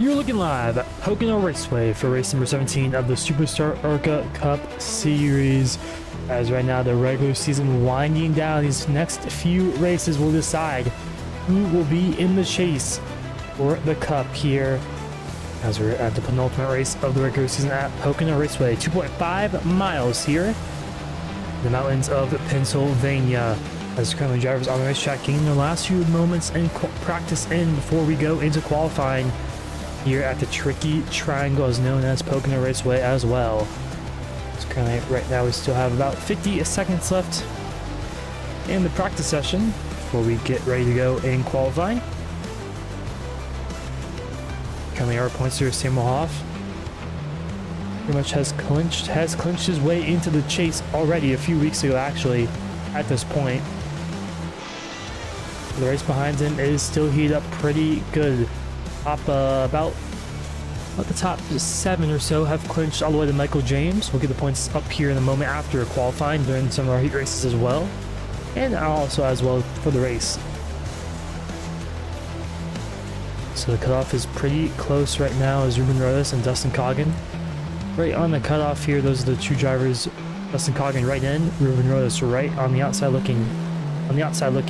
You're looking live at Pocono Raceway for race number 17 of the SuperStar ARCA Cup Series. As right now the regular season winding down, these next few races will decide who will be in the chase for the Cup here. As we're at the penultimate race of the regular season at Pocono Raceway, 2.5 miles here, the mountains of Pennsylvania. As currently drivers on the racetrack getting their last few moments and practice in before we go into qualifying here at the Tricky Triangle, as known as Pocono Raceway as well. So currently right now we still have about 50 seconds left in the practice session before we get ready to go in qualifying. Currently our points here, Samuel Hoff pretty much has clinched his way into the chase already a few weeks ago actually at this point. The race behind him is still heated up pretty good. About the top 7 or so have clinched all the way to Michael James. We'll get the points up here in a moment after qualifying during some of our heat races as well, and also as well for the race. So the cutoff is pretty close right now as Ruben Rodas and Dustin Coggin right on the cutoff here. Those are the two drivers. Dustin Coggin right in, Ruben Rodas right on the outside looking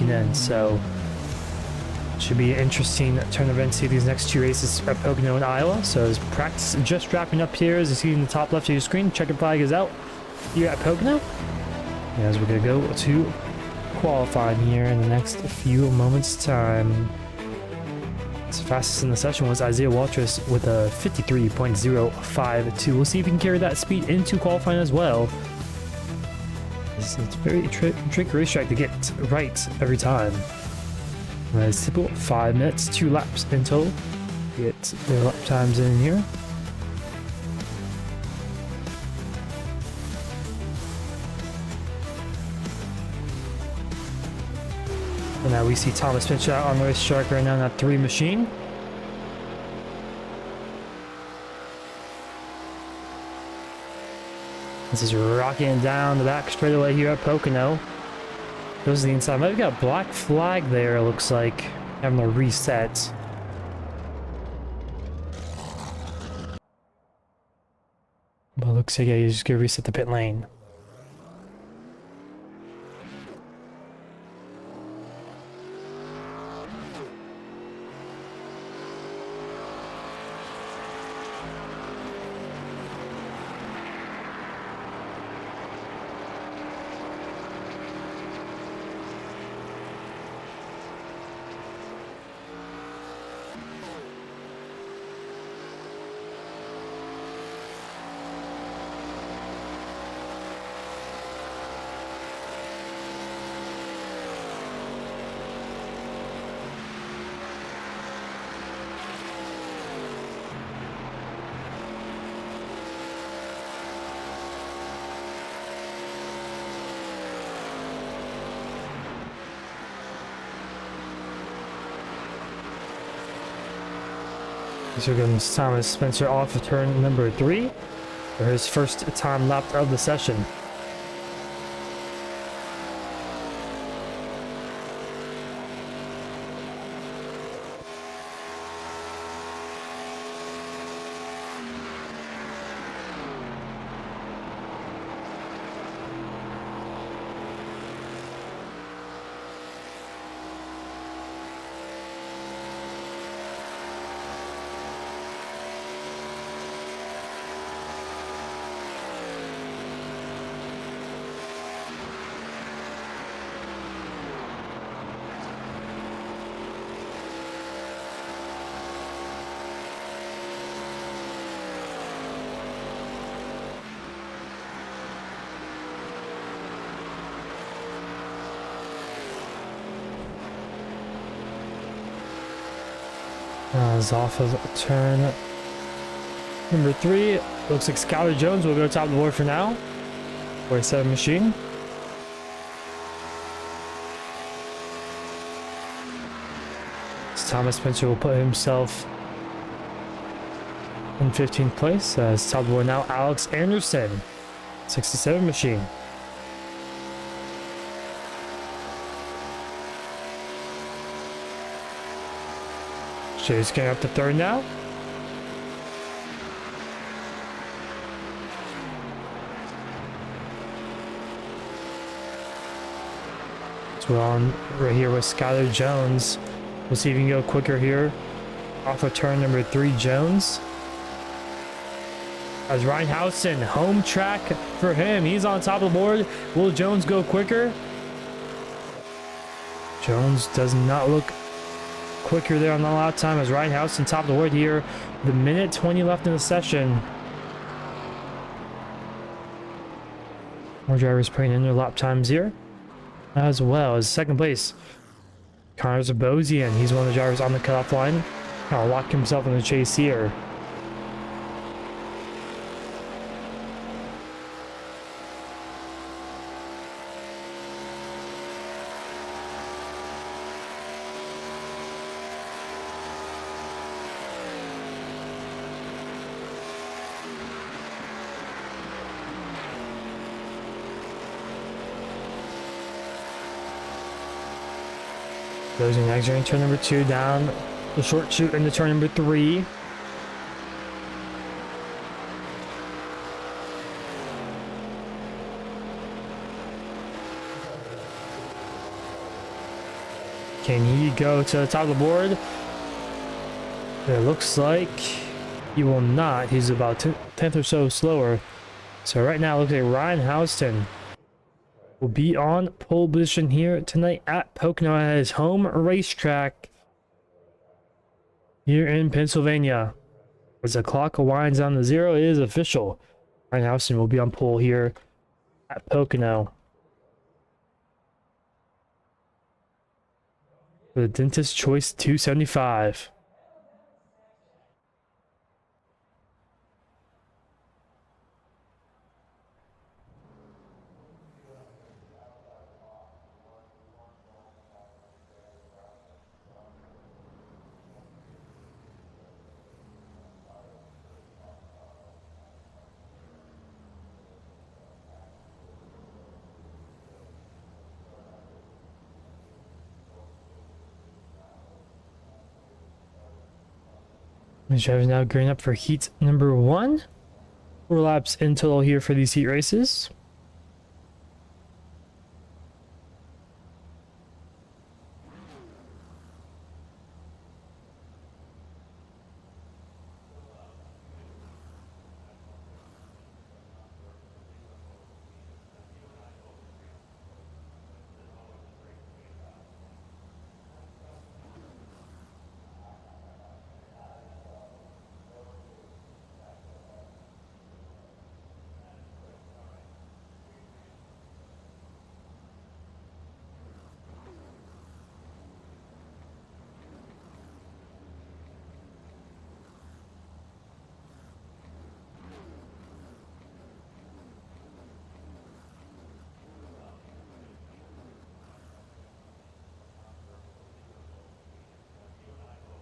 in. So should be an interesting turn of events here these next two races at Pocono and Iowa. So as practice just wrapping up here, as you see in the top left of your screen, checkered flag is out here at Pocono. As we're gonna go to qualifying here in the next few moments time. The fastest in the session was Isaiah Waltrus with a 53.052. We'll see if he can carry that speed into qualifying as well. It's a very tricky racetrack to get right every time. It's typical 5 minutes, 2 laps in total. Get their lap times in here. And now we see Thomas Pinchot on the racetrack right now in that 3 machine. This is rocking down the back straightaway here at Pocono. Goes to the inside. Might have got a black flag there, it looks like. Having to reset. But it looks like yeah, he's just gonna reset the pit lane. So again, Thomas Spencer off of turn number 3 for his first time lap of the session. Is off of turn number 3. Looks like Skylar Jones will go top of the board for now. 47 machine. Thomas Spencer will put himself in 15th place. Top of the board now, Alex Anderson. 67 machine. Chase getting up to third now. we're on right here with Skylar Jones. We'll see if he can go quicker here. Off of turn number 3, Jones. As Ryan Houston, home track for him. He's on top of the board. Will Jones go quicker? Jones does not look quicker there on the lap time as Ryan Houston top of the board here. The minute 20 left in the session. More drivers putting in their lap times here. As well as second place, Connor Zabosian. He's one of the drivers on the cutoff line. Now lock himself in the chase here. Zabosian exiting turn number 2 down the short chute into turn number 3. Can he go to the top of the board? It looks like he will not. He's about 10th or so slower. So right now, it looks like Ryan Houston will be on pole position here tonight at Pocono at his home racetrack here in Pennsylvania. As the clock winds down to 0, it is official. Ryan Houston will be on pole here at Pocono. For the Dentist Choice 275. The driver is now gearing up for heat number 1. 4 laps in total here for these heat races.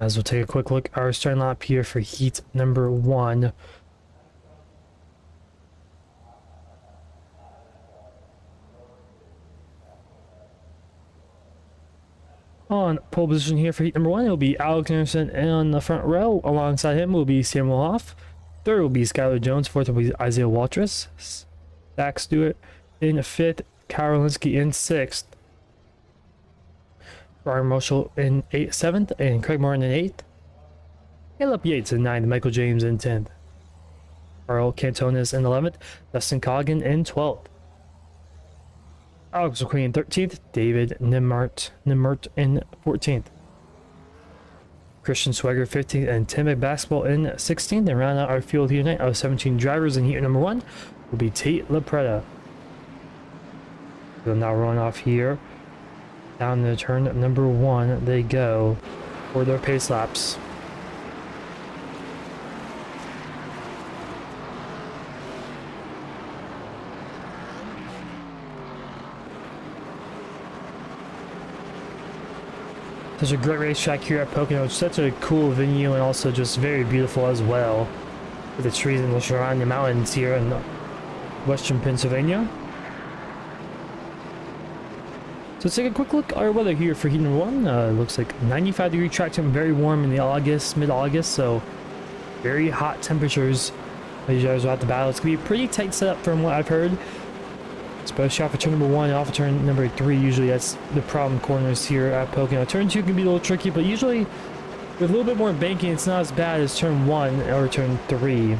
As we'll take a quick look at our starting lap here for heat number 1. On pole position here for heat number 1, it will be Alex Anderson on the front row. Alongside him will be Samuel Hoff. Third will be Skylar Jones. Fourth will be Isaiah Waltrus. Zach Stewart in 5th. Karolinsky in 6th. Brian Marshall in 7th, and Craig Martin in 8th. Caleb Yates in 9th, Michael James in 10th. Carl Cantonis in 11th, Dustin Coggin in 12th. Alex McQueen in 13th, David Nimmert in 14th. Christian Swagger 15th, and Tim McBasketball in 16th. And round out our field here tonight of 17 drivers in heat number 1 will be Tate LaPretta. They'll now run off here. Down to turn number 1 they go for their pace laps. Such a great racetrack here at Pocono. It's such a cool venue and also just very beautiful as well. With the trees and the surrounding mountains here in western Pennsylvania. So let's take a quick look at our weather here for heat number 1. It looks like 95-degree track time, very warm in the mid-August, so very hot temperatures. These guys are at the battle. It's going to be a pretty tight setup from what I've heard. Especially off of turn number 1 and off of turn number 3. Usually that's the problem corners here at Pocono. Turn 2 can be a little tricky, but usually with a little bit more banking, it's not as bad as turn 1 or turn 3.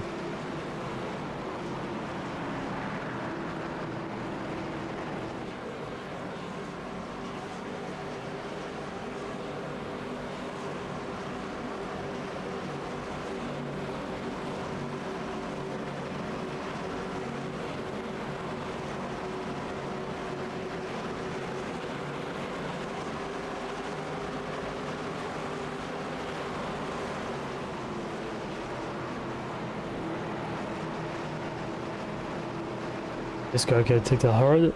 Just gotta take the hard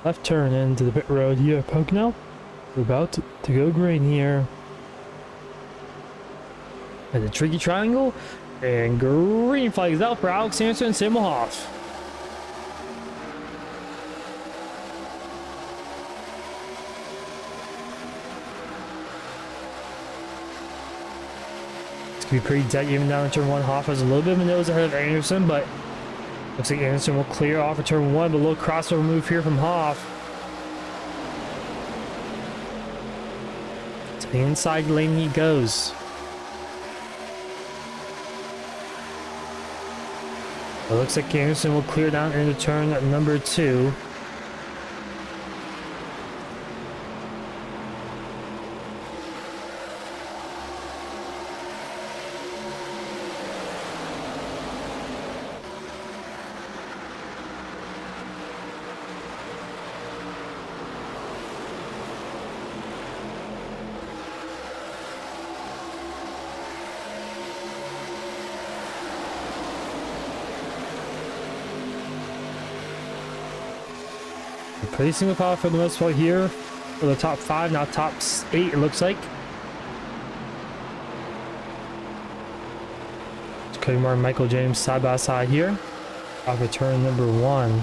left turn into the pit road here at Pocono. We're about to go green here. And a tricky triangle. And green flag is out for Alex Anderson and Samuel Hoff. It's gonna be pretty dead even down in turn 1. Hoff has a little bit of a nose ahead of Anderson, but looks like Anderson will clear off of turn 1, but a little crossover move here from Hoff. To the inside lane he goes. It looks like Anderson will clear down into turn number 2. Pretty single file for the most part here for the top 5, now top 8 it looks like. It's Cody Martin, Michael James side by side here. Off of turn number 1.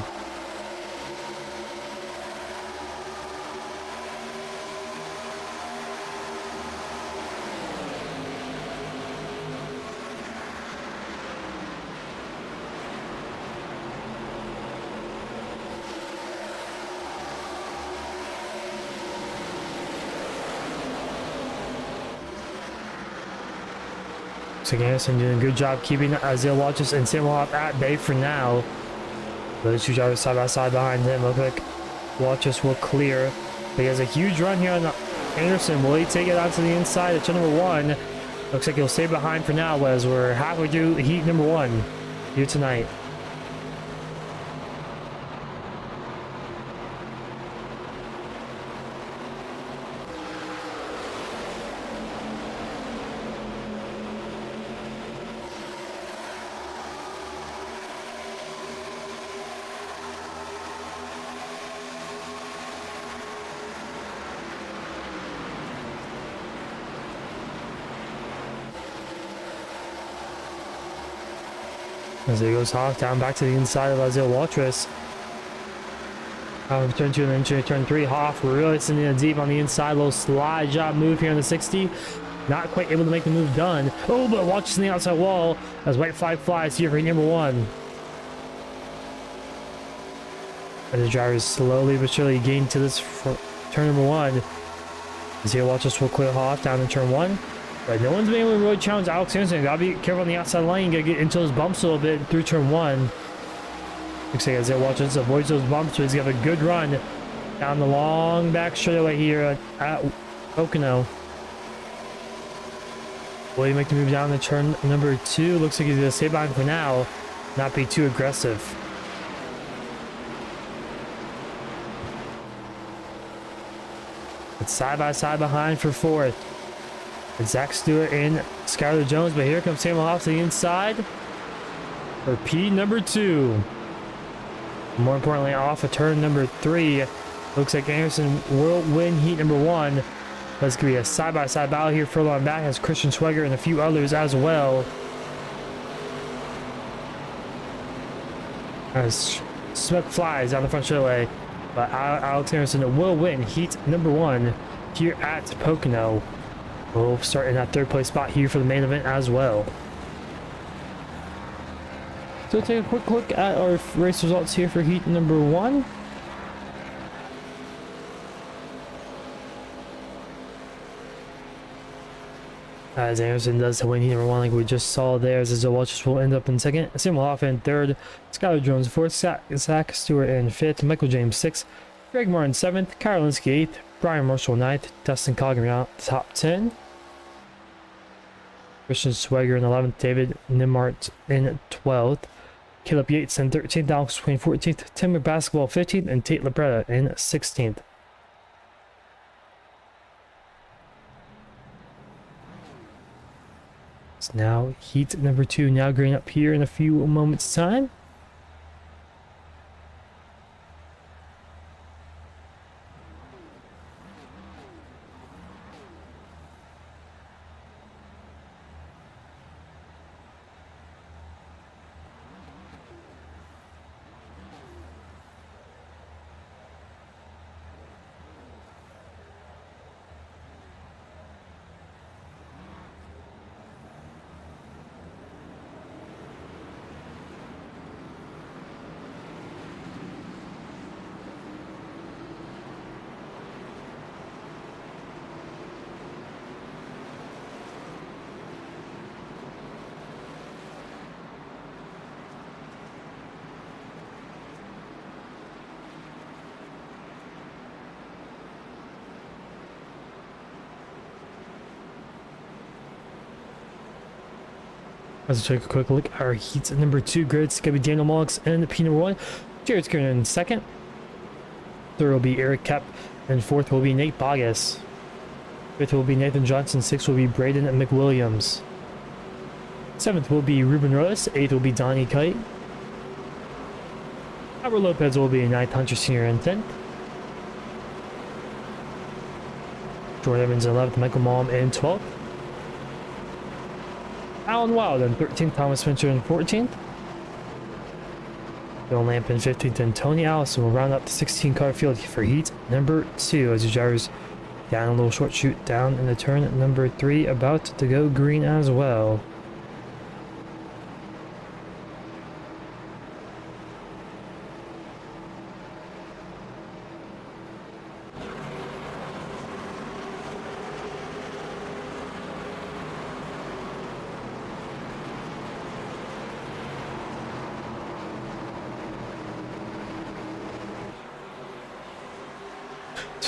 So Anderson doing a good job keeping Isaiah Watches and Samuel Hoff at bay for now. Those two drivers side by side behind him. Look like Watches will clear. But he has a huge run here on Anderson. Will he take it out to the inside of turn number 1? Looks like he'll stay behind for now as we're halfway through heat number 1 here tonight. As he goes Hoff down back to the inside of Isaiah Waltress. Turn 2 and then turn 3. Hoff really sending it deep on the inside. Little slide job move here on the 60. Not quite able to make the move done. Oh, but Waltress in the outside wall as white flag flies here for heat number 1. And the drivers slowly but surely gain to this turn number 1. Isaiah Waltress will clear Hoff down in turn 1. But no one's been able to really challenge Alex Anderson. Gotta be careful on the outside lane. Gotta get into those bumps a little bit through turn 1. Looks like Isaiah Watches avoids those bumps, so he's got a good run down the long back straightaway here at Pocono. Will he make the move down to turn number 2? Looks like he's gonna stay behind for now, not be too aggressive. It's side by side behind for 4th. It's Zach Stewart and Skylar Jones, but here comes Samuel Hoff to the inside for P number 2. More importantly, off of turn number 3, looks like Anderson will win heat number 1. But it's going to be a side-by-side battle here further on back as Christian Schweger and a few others as well. As Smith flies down the front straightaway, but Alex Anderson will win heat number 1 here at Pocono. We'll start in that 3rd place spot here for the main event as well. So take a quick look at our race results here for heat number 1. As Anderson does win heat number 1 like we just saw there, as Zoe Walters will end up in 2nd, Sam Hoff in 3rd, Skylar Jones 4th, Zach Stewart in 5th, Michael James 6th, Greg Martin 7th, Karolinski 8th, Brian Marshall 9th, Dustin Coggin out the top 10, Christian Swagger in 11th, David Nimart in 12th, Caleb Yates in 13th, Alex Swain 14th, Tim Basketball 15th, and Tate Libretta in 16th. It's now heat number 2 now green up here in a few moments time. Let's take a quick look at our heats at number 2 grids. It's going to be Daniel Mullix in P number 1. Jared Skinner in 2nd. 3rd will be Eric Kep. And 4th will be Nate Bogus. 5th will be Nathan Johnson. 6th will be Braden McWilliams. 7th will be Ruben Rose. 8th will be Donnie Kite. Albert Lopez will be 9th, Hunter Sr. in 10th. Jordan Evans in 11th. Michael Malm in 12th. Alan Wild in 13th, Thomas Fincher in 14th. Bill Lamp in 15th, and Tony Allison will round up the 16-car field for heat number 2 as the drivers down a little short shoot down in the turn at number 3, about to go green as well.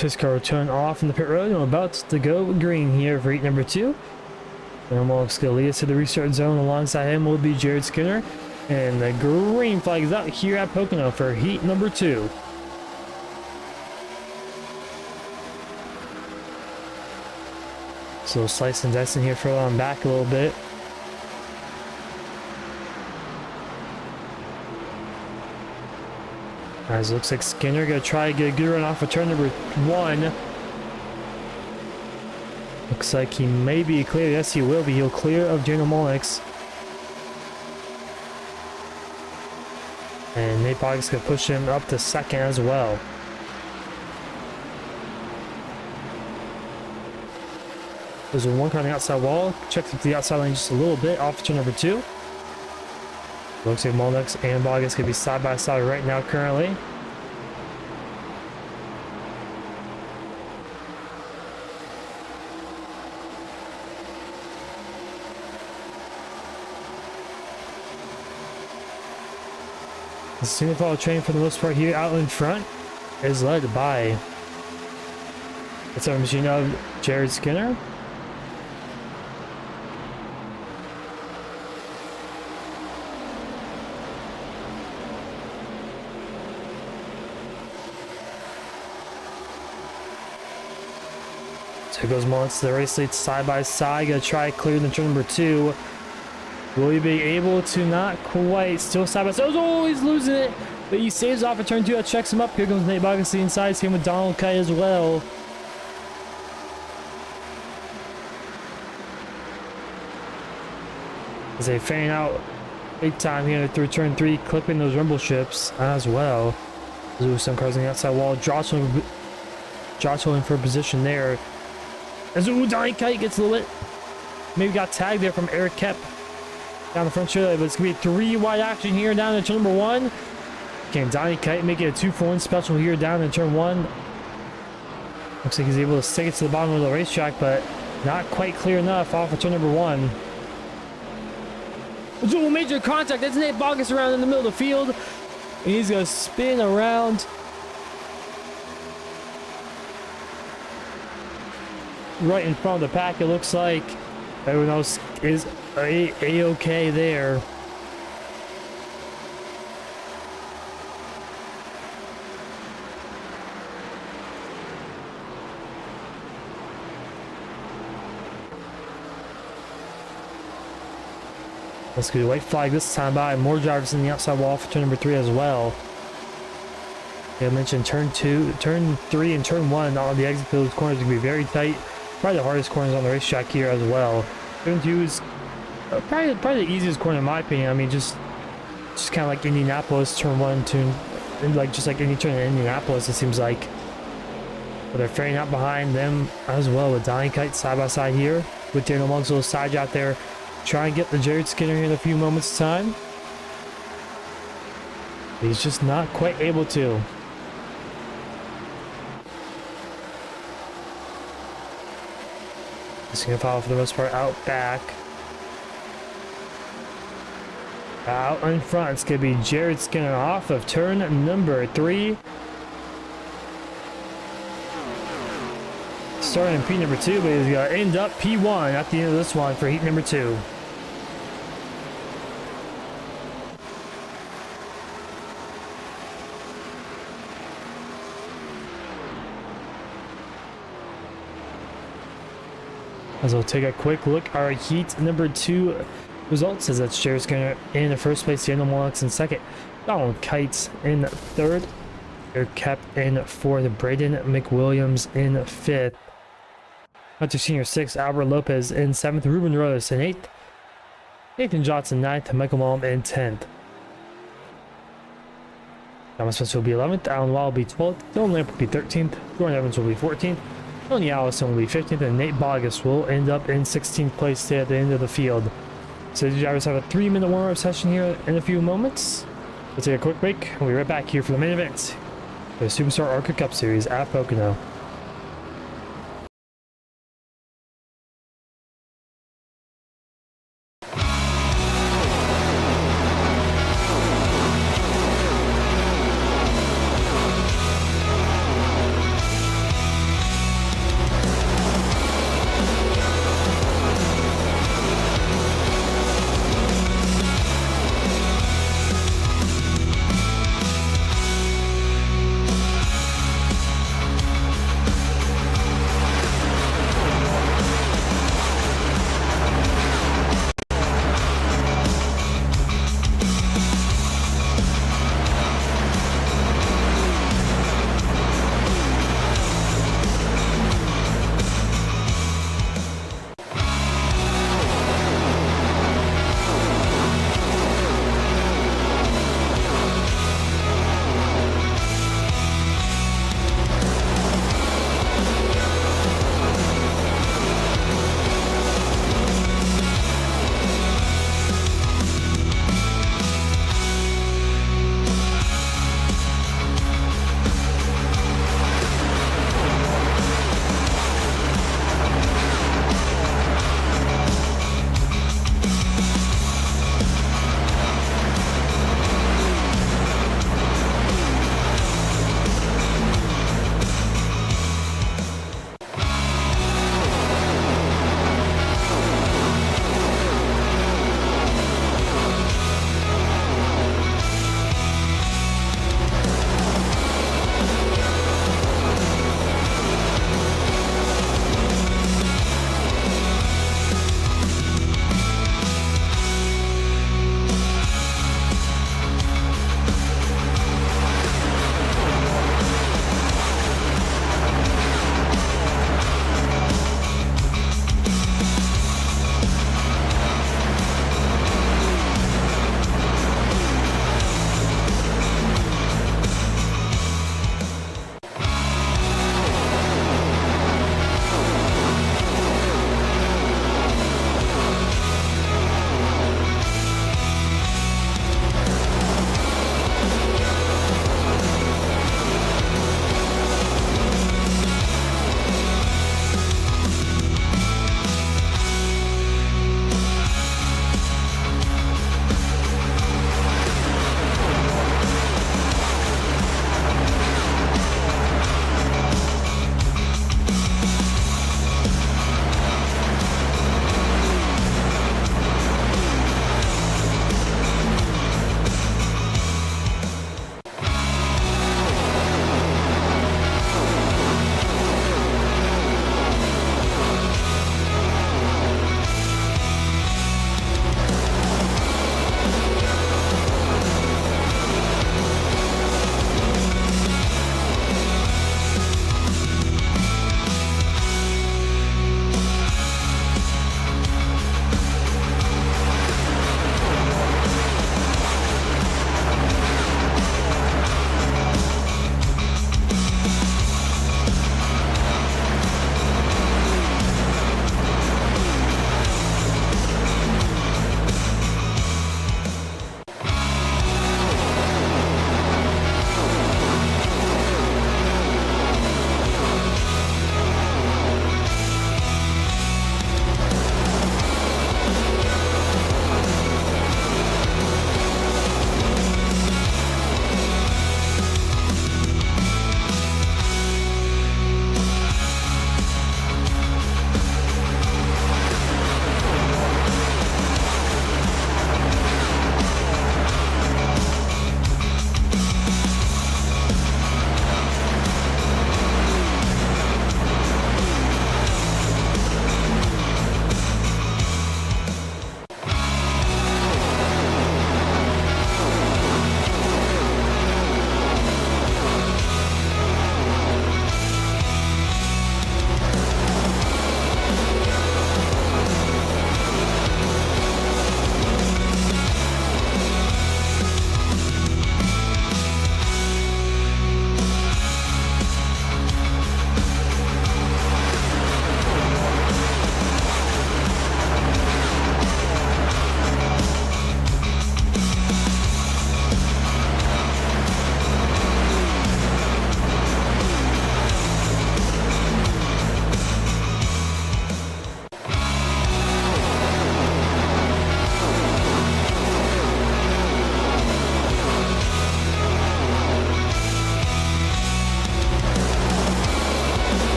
This car will turn off in the pit road and we're about to go green here for heat number 2. And Mullix will lead us to the restart zone. Alongside him will be Jared Skinner. And the green flag is out here at Pocono for heat number 2. So slice and dice in here for on back a little bit. As it looks like Skinner gonna try to get a good run off of turn number 1. Looks like he may be clear. Yes, he will be. He'll clear of Daniel Mullix. And Nate Bogus gonna push him up to 2nd as well. There's one car on the outside wall. Checks up the outside lane just a little bit off turn number 2. Looks like Mullix and Bogus could be side by side right now currently. The single file train for the most part here out in front is led by it's our machine of Jared Skinner. So here goes Mullix to the race lead side by side. Gonna try to clear the turn number 2. Will he be able to? Not quite. Still side by side. Oh, he's losing it. But he saves off a turn 2. That checks him up. Here comes Nate Bogus to the inside. Same with Donald Kite as well. As they fan out big time here through turn 3, clipping those rumble strips as well. There's some cars on the outside wall. Jostling for a position there. As Donnie Kite gets a little bit. Maybe got tagged there from Eric Kep down the front straight, but it's going to be 3 wide action here down to turn number 1. Can Donnie Kite make it a 2-for-1 special here down in turn 1? Looks like he's able to stick it to the bottom of the racetrack, but Not quite clear enough off of turn number 1. Dual major contact. That's Nate Bogus around in the middle of the field. And he's going to spin around. Right in front of the pack, it looks like. Everyone else is A-okay there. Let's get a white flag this time by. More drivers in the outside wall for turn number 3 as well. I mentioned turn 3, and turn 1 on the exit field corners are going to be very tight. Probably the hardest corners on the racetrack here as well. Turn 2 is probably the easiest corner in my opinion. I mean, just kind of like Indianapolis, turn 1, just like any turn in Indianapolis, it seems like. But they're fairing out behind them as well with Donny Kite side by side here. With Daniel Monk's little side job there. Try and get the Jared Skinner here in a few moments' time. He's just not quite able to. He's going to follow for the most part out back. Out in front, it's going to be Jared Skinner off of turn number 3. Starting in P number 2, but he's going to end up P1 at the end of this one for heat number 2. As we'll take a quick look at our heat number 2 results, as that's Jared Skinner in the first place, Daniel Mollix in second, Donald Kites in third, Eric Kep in 4th, Braden McWilliams in 5th, Hunter Senior 6th, Albert Lopez in 7th, Ruben Rhodes in 8th, Nathan Johnson 9th, Michael Malm in 10th. Thomas Spencer will be 11th, Alan Wall will be 12th, Dylan Lamp will be 13th, Jordan Evans will be 14th, Tony Allison will be 15th, and Nate Bogus will end up in 16th place at the end of the field. So the drivers have a 3-minute warm-up session here in a few moments. We'll take a quick break, and we'll be right back here for the main event, the SuperStar ARCA Cup Series at Pocono.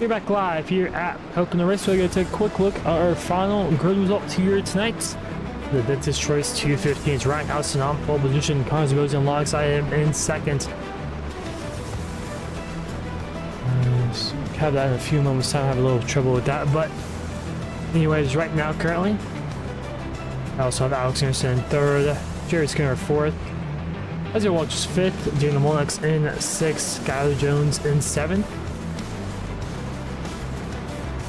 We're back live here at Pocono Raceway. We're going to take a quick look at our final grid results here tonight. The Dentist Choice 215 is Ryan Houston on pole position. Connors goes alongside him in second. Have that in a few moments time. I have a little trouble with that, but anyways, right now currently I also have Alex Anderson in third, Jerry Skinner fourth, Isaiah Walters fifth, Daniel Molnix in sixth, Skyler Jones in seventh.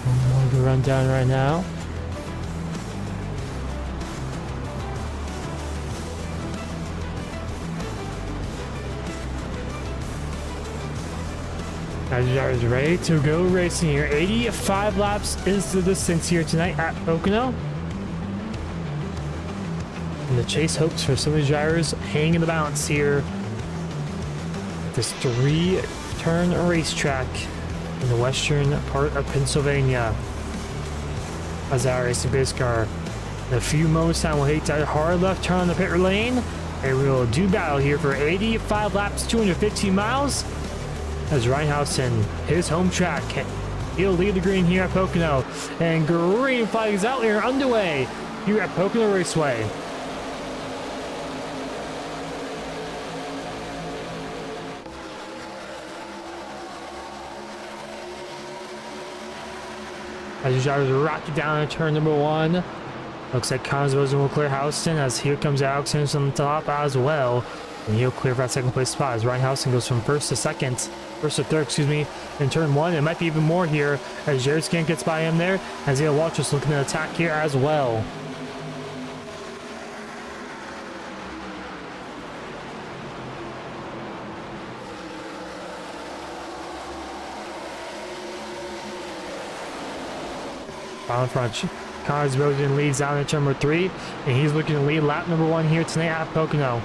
One more run down right now. Jar is ready to go racing here. 85 laps is the distance here tonight at Pocono. And the chase hopes for some of the drivers hanging the balance here. This 3-turn racetrack in the western part of Pennsylvania. As our racing base car. In a few moments time, we'll hit that hard left turn on the pit lane. And we will do battle here for 85 laps, 215 miles. As Ryan Houston, his home track, he'll lead the green here at Pocono. And green flag is out here underway here at Pocono Raceway. As the drivers rock it down in turn number one. Looks like Connors Rosen will clear Houston as here comes Alex Anderson on the top as well. And he'll clear for that second place spot as Ryan Houston goes from first to third, excuse me, in turn one. It might be even more here as Jared Scan gets by him there. Isaiah Walters looking to attack here as well. On front, Connors Rosen leads down in turn number three, and he's looking to lead lap number one here tonight at Pocono.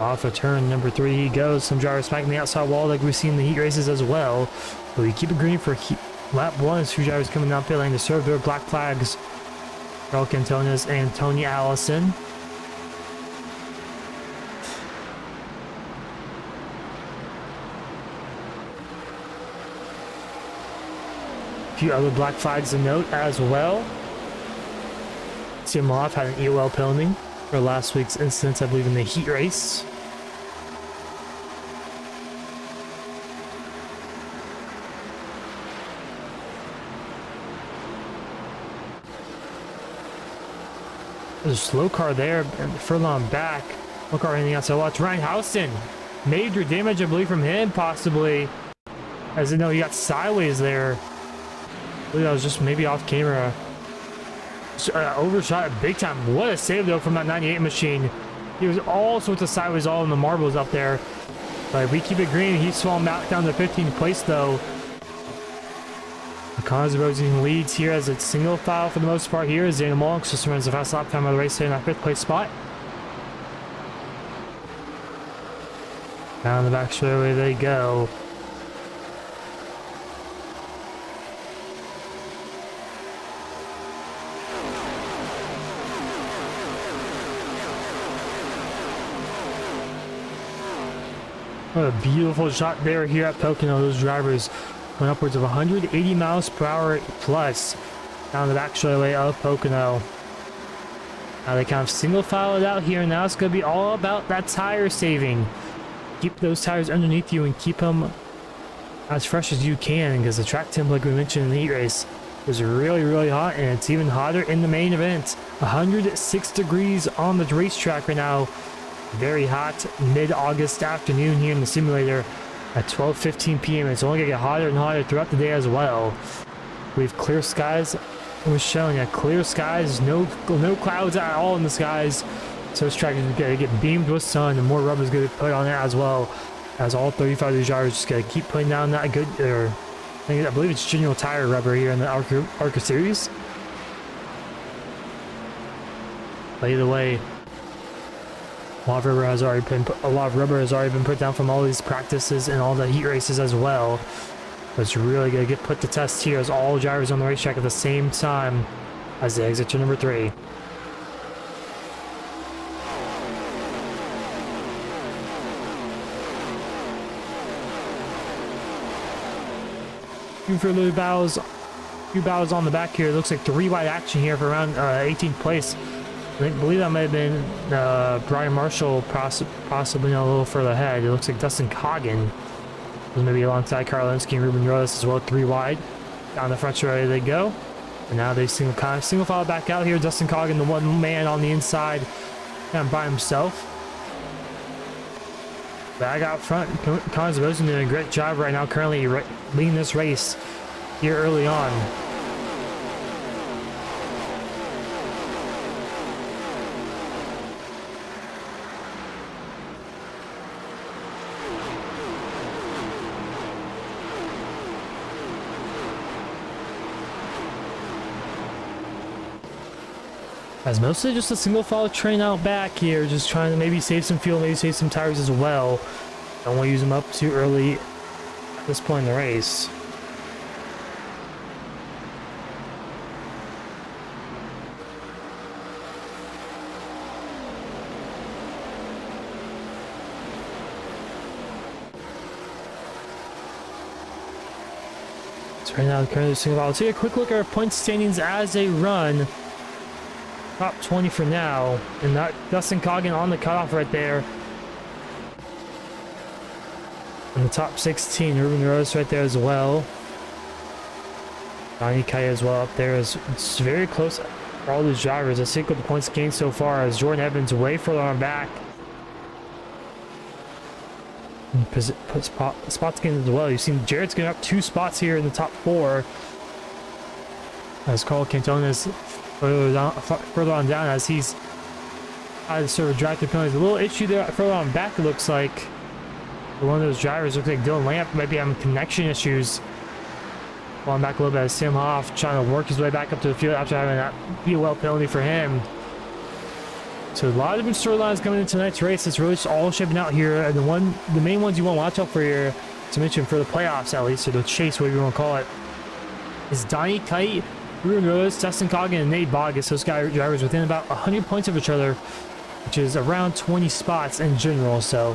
Off of turn number three he goes. Some drivers smacking the outside wall like we've seen in the heat races as well. But we keep it green for lap one as two drivers coming down pit lane to serve their black flags. Carl Cantones and Tony Allison. A few other black flags to note as well. Tim Moff had an EOL penalty for last week's incident, I believe, in the heat race. There's a slow car there, and furlong back. Slow car anything else. So watch Ryan Houston. Major damage, I believe, from him, possibly. As you know, he got sideways there. I believe that was just maybe off camera. Overshot big time. What a save though from that 98 machine. He was all sorts of sideways all in the marbles up there. But if we keep it green, he's falling back down to 15th place though. Connors Rosen leads here as a single file for the most part here as Daniel Molnix just runs the fast lap time of the race here in that 5th place spot. Down the back straightaway they go. What a beautiful shot there here at Pocono. Those drivers going upwards of 180 miles per hour plus down the back straightaway of Pocono. Now they kind of single file it out here. Now it's going to be all about that tire saving. Keep those tires underneath you and keep them as fresh as you can, because the track temp, like we mentioned in the heat race, is really hot, and it's even hotter in the main event. 106 degrees on the racetrack right now. Very hot mid-August afternoon here in the simulator at 12:15 p.m. It's only going to get hotter and hotter throughout the day as well. We have clear skies. We're showing you clear skies, no clouds at all in the skies. So this track is going to get beamed with sun, and more rubber is going to be put on it as well. As all 35 of these drivers just going to keep putting down that good, I believe it's General Tire rubber here in the ARCA series. But either way, a lot of rubber has already been put down from all these practices and all the heat races as well. But it's really going to get put to test here as all drivers on the racetrack at the same time as they exit to number 3. hoping for a little battles, few battles on the back here. It looks like 3 wide action here for around 18th place. I believe that might have been Brian Marshall, possibly a little further ahead. It looks like Dustin Coggin was maybe alongside Karlinski and Ruben Rhodes as well, 3 wide. Down the front, ready they go. And now they single file back out here. Dustin Coggin, the one man on the inside, kind of by himself. Back out front, Connors Wilson doing a great job right now, currently leading this race here early on. As mostly just a single file train out back here, just trying to maybe save some fuel, maybe save some tires as well. Don't want to use them up too early at this point in the race. So right now, currently single file. Let's take a quick look at our point standings as they run. Top 20 for now, and that Dustin Coggin on the cutoff right there. And the top 16, Ruben Rhodes right there as well. Donnie Kite as well up there. It's very close for all these drivers. I think with the points gained so far, as Jordan Evans way further on back. And put spots gained as well. You've seen Jarrett's getting up 2 spots here in the top 4. As Carl Cantona is further on down, as he's had to sort of drive through penalties. A little issue there further on back, it looks like. One of those drivers looks like Dylan Lamp might be having connection issues. Falling back a little bit as Sam Hoff trying to work his way back up to the field after having that POL penalty for him. So a lot of different storylines coming into tonight's race. It's really just all shaping out here. And the main ones you want to watch out for here, to mention for the playoffs at least, or the chase, whatever you want to call it, is Donnie Kite, Ruben Rhodes, Dustin Coggin, and Nate Bogus. Those drivers within about 100 points of each other, which is around 20 spots in general. So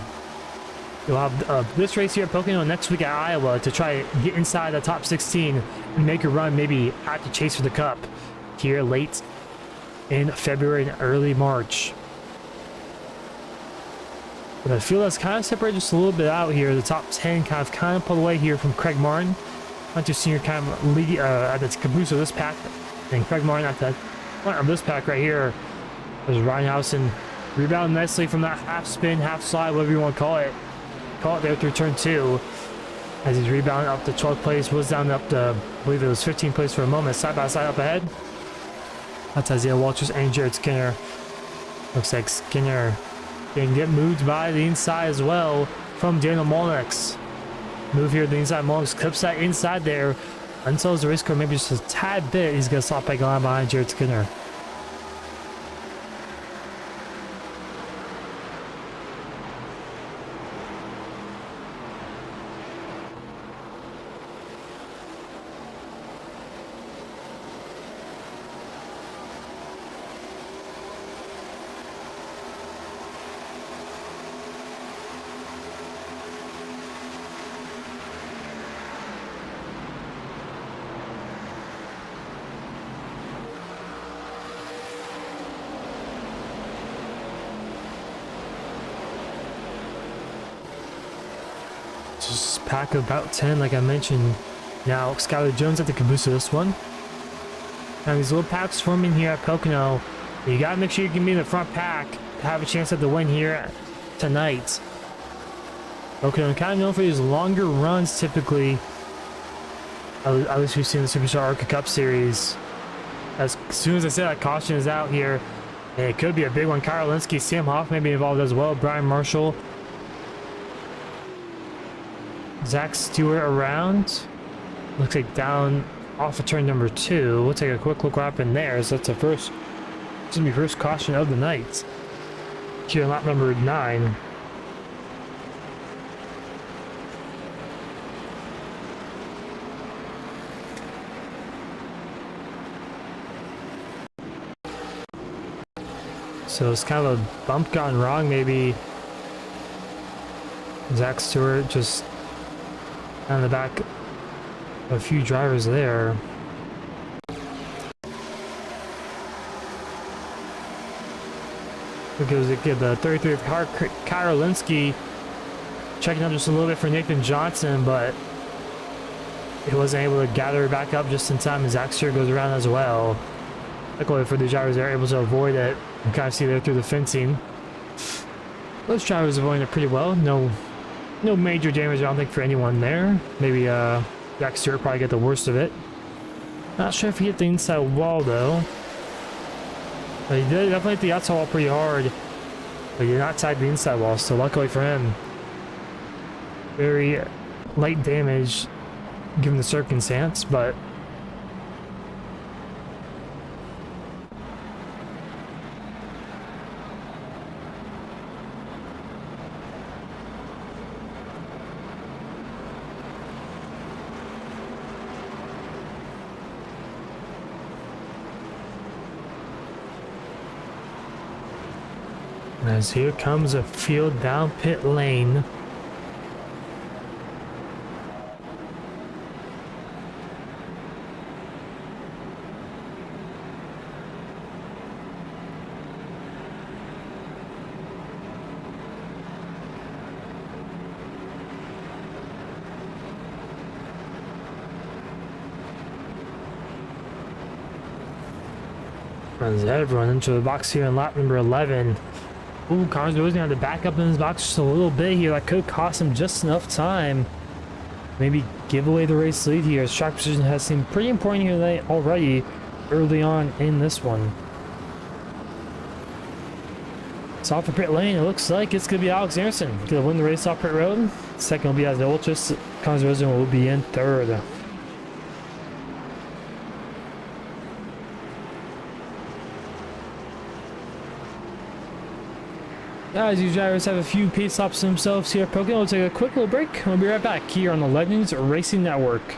you'll have this race here at Pocono next week at Iowa to try to get inside the top 16 and make a run maybe at the chase for the cup here late in February and early March. But I feel that's kind of separated just a little bit out here. The top 10 kind of pulled away here from Craig Martin. Hunter Senior kind of lead at the caboose of this pack, and Craig Martin at the front of this pack right here. There's Reinhausen rebounding nicely from that half spin, half slide, whatever you want to call it. Call it there through turn 2. As he's rebounding up to 12th place, was down up to, I believe it was 15th place for a moment, side by side up ahead. That's Isaiah Walters and Jared Skinner. Looks like Skinner can get moved by the inside as well from Daniel Molnix. Move here to the inside. Molnix clips that inside there. Until the race car maybe just a tad bit, he's going to stop back line behind Jared Skinner. Just pack of about 10, like I mentioned. Now, Skylar Jones at the caboose of this one. Now, these little packs forming here at Pocono. You gotta make sure you can be in the front pack to have a chance at the win here tonight. Pocono kind of known for these longer runs typically. At least we've seen the SuperStar ARCA Cup Series. As soon as I say that caution is out here, and it could be a big one. Karlinski, Sam Hoff may be involved as well. Brian Marshall. Zach Stewart around. Looks like down off of turn number 2. We'll take a quick look what happened there. So that's the first, first caution of the night. Here on lap number 9. So it's kind of a bump gone wrong, maybe. Zach Stewart just on the back A few drivers there. Because it the 33 of Karolinski checking up just a little bit for Nathan Johnson, but he wasn't able to gather it back up just in time as Axter goes around as well. Luckily for the drivers, they're able to avoid it. You can kind of see there through the fencing. Those drivers avoiding it pretty well. No major damage, I don't think, for anyone there. Maybe Jack Stewart probably get the worst of it. Not sure if he hit the inside wall though. But he did definitely hit the outside wall pretty hard. But he did not tag the inside wall, so luckily for him. Very light damage given the circumstance, but as here comes a field down pit lane. Runs everyone into the box here in lap number 11. Ooh, Connors was gonna have to back up in his box just a little bit here. That could cost him just enough time. Maybe give away the race lead here. His track position has seemed pretty important here today already early on in this one. So off the pit lane, it looks like it's gonna be Alex Anderson gonna win the race off pit road. Second will be as the Ultras. Connors Rosen will be in third. As these drivers have a few pit stops themselves here at Pocono, we'll take a quick little break. We'll be right back here on the Legends Racing Network.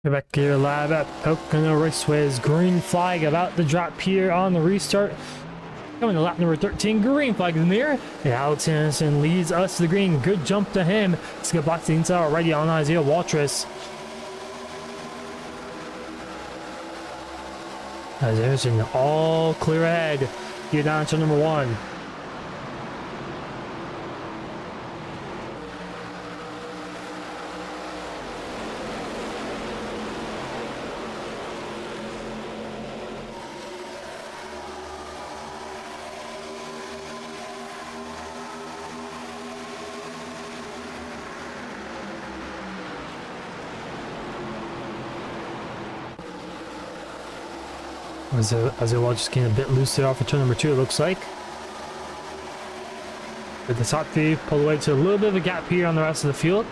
We're back here live at Pocono Raceway's green flag about to drop here on the restart. Coming to lap number 13, green flag in the mirror. And Alex Anderson leads us to the green. Good jump to him. Let's get back to the inside already on Isaiah Waltrus. As Anderson all clear ahead. Here down to number 1. As well, just getting a bit loose there off of turn number 2, it looks like. But the top 3 pull away to a little bit of a gap here on the rest of the field.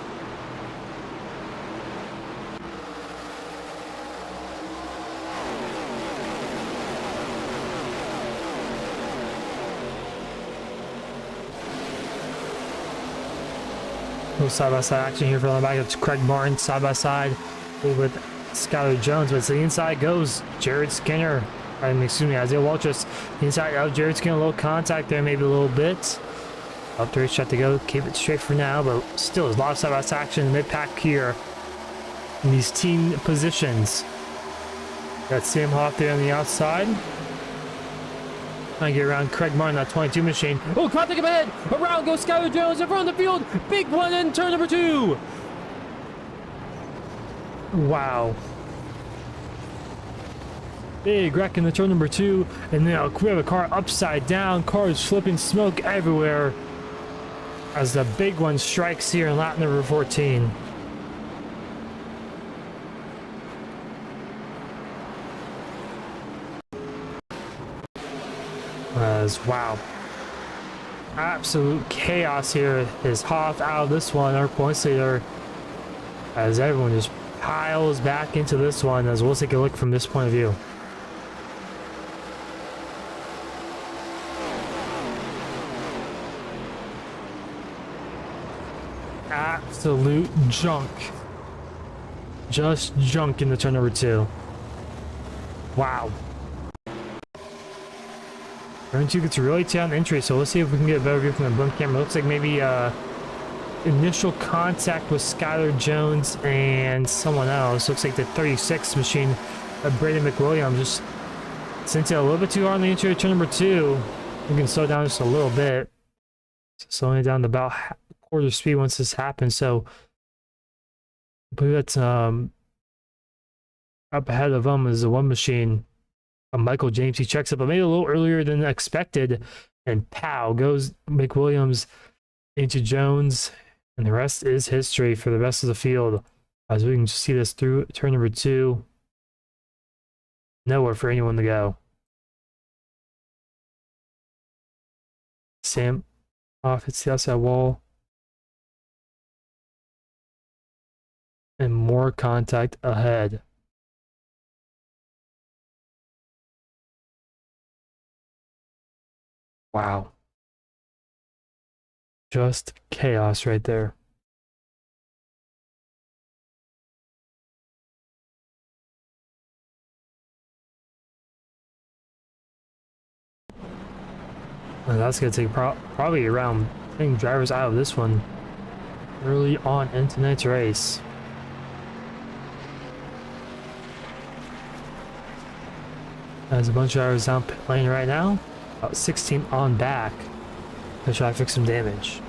Little side-by-side action here for the back. It's Craig Martin side-by-side with Skylar Jones, but it's the inside goes Jared Skinner. Excuse me, Isaiah Waltrus. The inside of Jared Skinner, a little contact there, maybe a little bit. Up the racetrack to go, keep it straight for now, but still there's a lot of side-by-side action in the mid-pack here in these team positions. Got Sam Hoff there on the outside. Trying to get around Craig Martin, that 22 machine. Oh, contact ahead! Around goes Skylar Jones in front of the field. Big one in turn number 2. Wow. Big wreck in the turn number 2, and now we have a car upside down, cars flipping, smoke everywhere as the big one strikes here in lap number 14. Wow, absolute chaos here is Hoff out of this one, our points leader, as everyone just piles back into this one, as we'll take a look from this point of view. Absolute junk. Just junk in the turn number 2. Wow. Turn 2 gets really tight on entry, so let's see if we can get a better view from the blimp camera. Looks like maybe initial contact with Skylar Jones and someone else. Looks like the 36 machine of Braden McWilliams just sent it a little bit too hard on the entry of turn number 2. We can slow down just a little bit. Slowing it down to about quarter speed once this happens. So I believe that's up ahead of them is the one machine. Michael James, he checks up, but maybe a little earlier than expected. And pow, goes McWilliams into Jones. And the rest is history for the rest of the field. As we can just see this through turn number 2. Nowhere for anyone to go. Sam off hits the outside wall. And more contact ahead. Wow. Just chaos right there. And that's going to take probably around getting drivers out of this one early on in tonight's race. There's a bunch of drivers down pit lane right now. About 16 on back to try to fix some damage.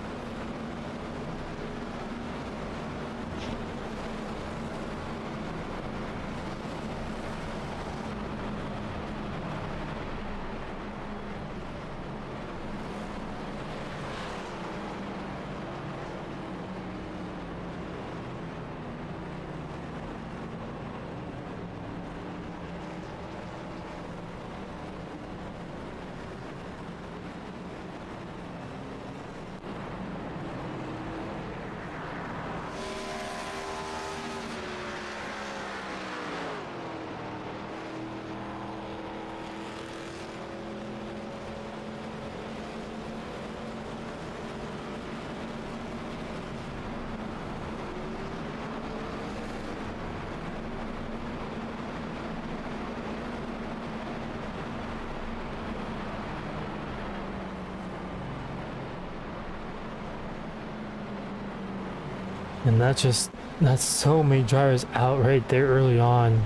And that's so many drivers out right there early on.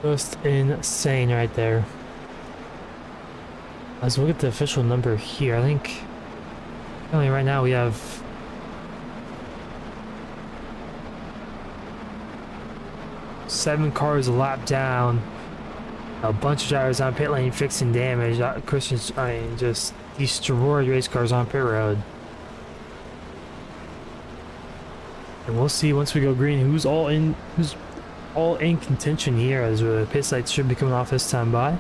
Just insane right there. Let's look at the official number here. I think only right now we have 7 cars a lap down. A bunch of drivers on pit lane fixing damage. Christian's, I mean, just destroyed race cars on pit road. And we'll see once we go green who's all in contention here, as the pit lights should be coming off this time by.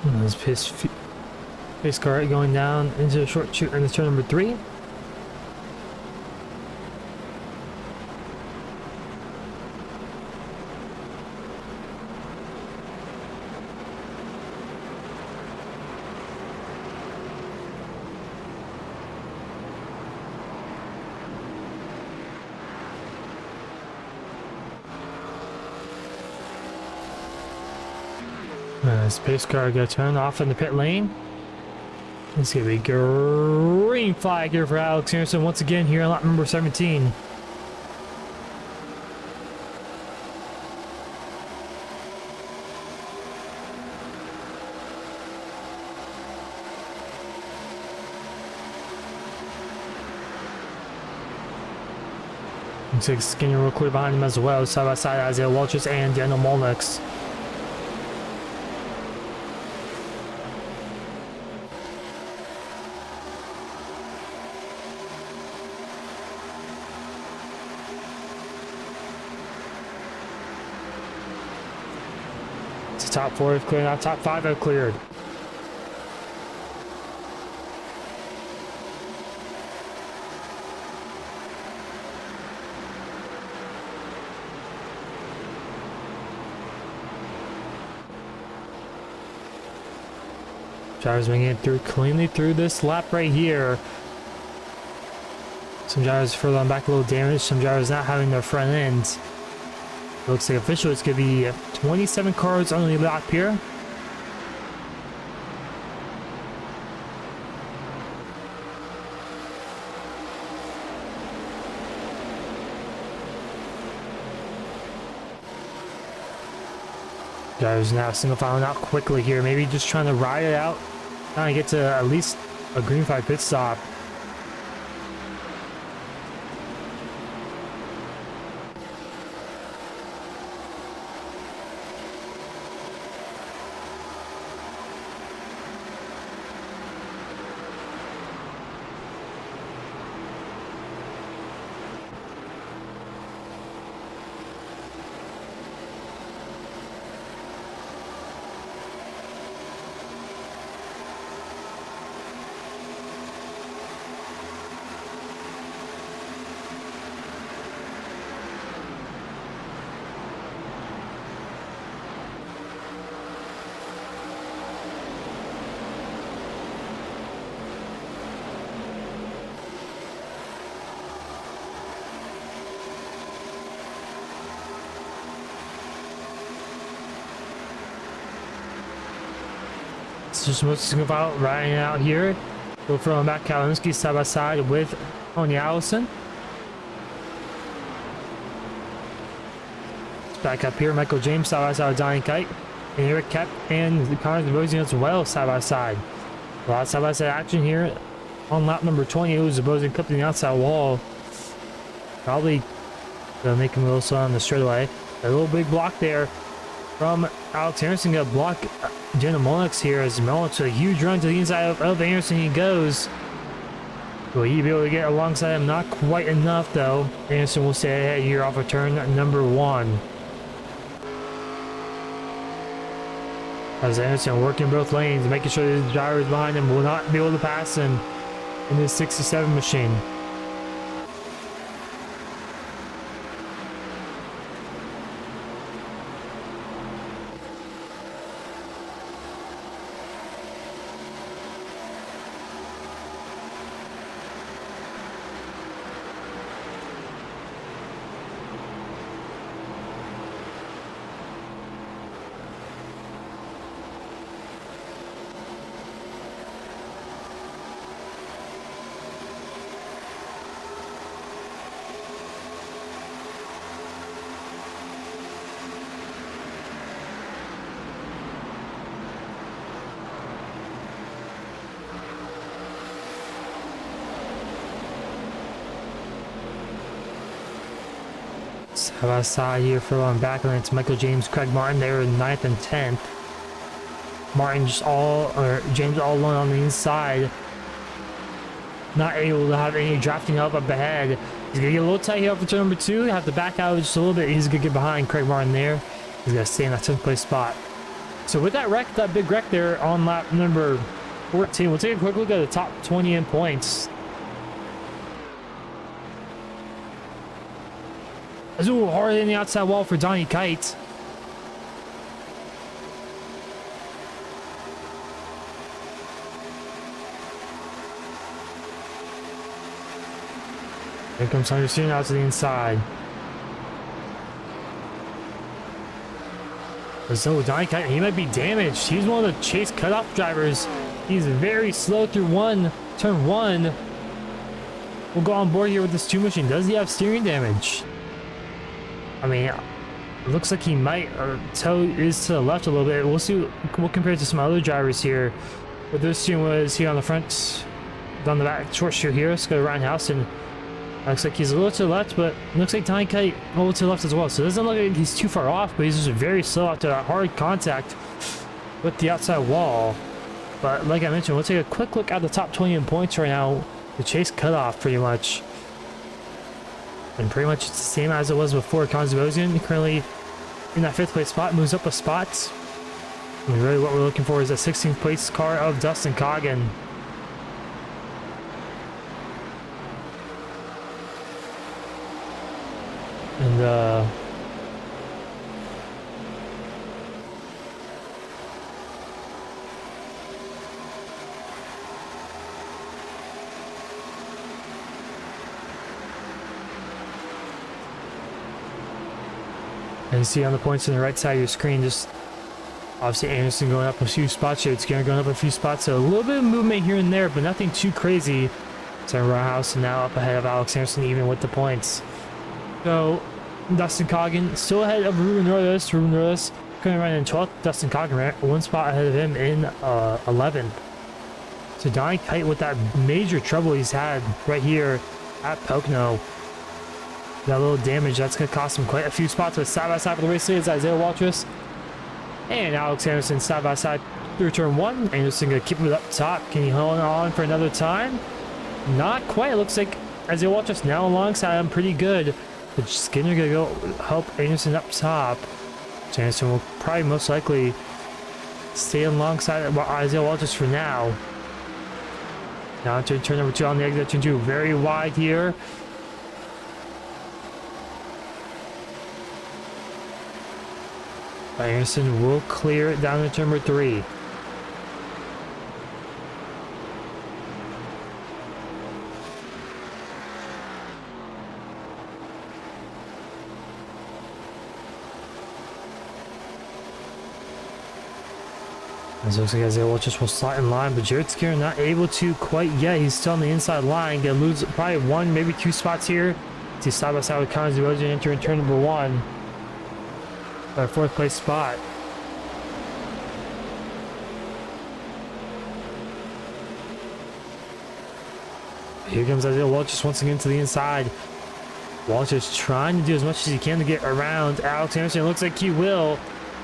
And this pace car going down into a short shoot in the turn number 3. This pace car gonna turn off in the pit lane. It's gonna be green flag here for Alex Harrison once again here on lap number 17. Looks like Skinner real clear behind him as well, side by side Isaiah Walters and Daniel Molnix. Top 4 have cleared, now top 5 have cleared. Drivers making it through cleanly through this lap right here. Some drivers further on back, a little damage. Some drivers not having their front ends. Looks like officially it's going to be 27 cars on the lap here. Drivers now single filing out quickly here. Maybe just trying to ride it out. Trying to get to at least a green flag pit stop. just most go out riding out here. Go from back Kalinski side by side with Tony Allison. Back up here, Michael James side by side with Donnie Kite. And Eric Kep and Connor DeBosian as well side by side. A lot of side by side action here on lap number 20. It was DeBosian clipping the outside wall. Probably gonna make him a little slow on the straightaway. A little big block there from Alex Anderson. Gonna block Jenna Molnix here as Molnix with a huge run to the inside of Anderson. He goes. Will he be able to get alongside him? Not quite enough though. Anderson will stay ahead here off of turn number 1. As Anderson working both lanes, making sure the drivers behind him will not be able to pass him in this 67 machine. Side by side here for on back, and it's Michael James, Craig Martin. They were 9th and 10th. Martin James all alone on the inside. Not able to have any drafting up ahead. He's gonna get a little tight here for turn number 2. Have to back out just a little bit. He's gonna get behind Craig Martin there. He's gonna stay in that 10th place spot. So with that wreck, that big wreck there on lap number 14, we'll take a quick look at the top 20 in points. Ooh, hard in the outside wall for Donnie Kite. Here comes Anderson out to the inside. So Donnie Kite, he might be damaged. He's one of the chase cutoff drivers. He's very slow through turn 1. We'll go on board here with this 2 machine. Does he have steering damage? I mean, it looks like he might. Toe is to the left a little bit. We'll see. We'll compare it to some other drivers here. What this steering was here on the front, down the back, short steer here. Let's go to Ryan Houston. Looks like he's a little to the left, but looks like Donnie Kite a little to the left as well. So it doesn't look like he's too far off, but he's just very slow after that hard contact with the outside wall. But like I mentioned, we'll take a quick look at the top 20 in points right now. The chase cutoff, pretty much. And pretty much it's the same as it was before. Konzibosian currently in that 5th place spot, moves up a spot. And really what we're looking for is a 16th place car of Dustin Coggin. And you see on the points on the right side of your screen, just obviously Anderson going up a few spots here. It's going up a few spots, so a little bit of movement here and there, but nothing too crazy. So Roundhouse now up ahead of Alex Anderson, even with the points. So Dustin Coggin still ahead of Ruben Rodas. Ruben Rodas currently running in 12th. Dustin Coggin right, 1 spot ahead of him in 11th. So Donnie Kite with that major trouble he's had right here at Pocono. That little damage, that's going to cost him quite a few spots. But side by side for the race leaders, Isaiah Waltrus and Alex Anderson side by side through turn 1. Anderson going to keep it up top. Can he hold on for another time? Not quite. It looks like Isaiah Waltrus now alongside him pretty good. But Skinner going to go help Anderson up top. So Anderson will probably most likely stay alongside Isaiah Waltrus for now. Now to turn number 2 on the exit. Turn 2 very wide here. Anderson will clear it down to turn number 3. As it looks like Isaiah Walters will slot in line, but Jared Skinner not able to quite yet. He's still on the inside line. Gonna lose probably 1, maybe 2 spots here to side by side with Connors Erosion, enter in turn number 1. Our 4th place spot. Here comes Isaiah Walters once again to the inside. Walters trying to do as much as he can to get around Alex Anderson. It looks like he will.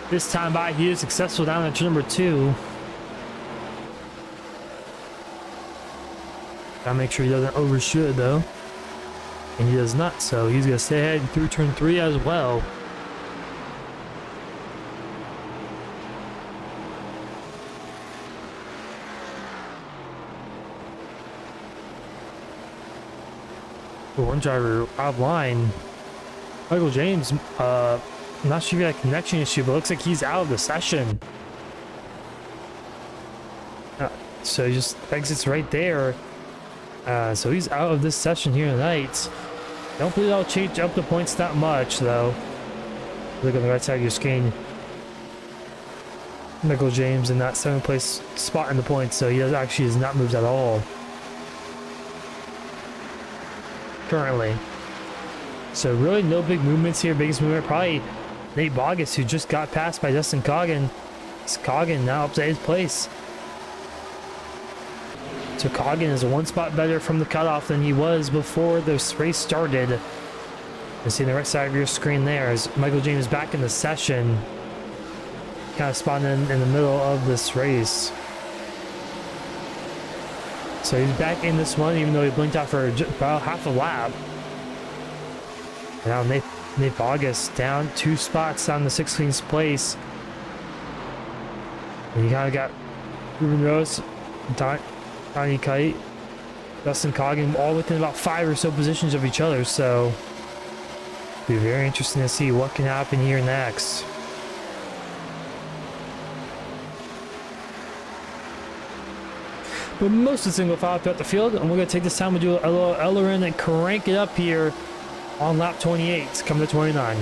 This time by, he is successful down at turn number 2. Gotta make sure he doesn't overshoot it though. And he does not, so he's gonna stay ahead through turn 3 as well. One driver out of line. Michael James, I'm not sure if he had a connection issue, but looks like he's out of the session. So he just exits right there. So he's out of this session here tonight. Don't believe I'll change up the points that much, though. Look on the right side of your screen. Michael James in that 7th place spot in the points, so he actually has not moved at all. Currently. So really no big movements here. Biggest movement probably Nate Bogus, who just got passed by Dustin Coggin. It's Coggin now up to 8th place. So Coggin is 1 spot better from the cutoff than he was before this race started. You see the right side of your screen there is Michael James back in the session. Kind of spotted in the middle of this race. So he's back in this one, even though he blinked out for about half a lap. Now Nate Bogus down 2 spots down the 16th place. And you kind of got Ruben Rose, Donnie Kite, Dustin Coggin, all within about 5 or so positions of each other. So it'll be very interesting to see what can happen here next. But most of the single file throughout the field, and we're going to take this time to do a little aileron and crank it up here on lap 28, coming to 29.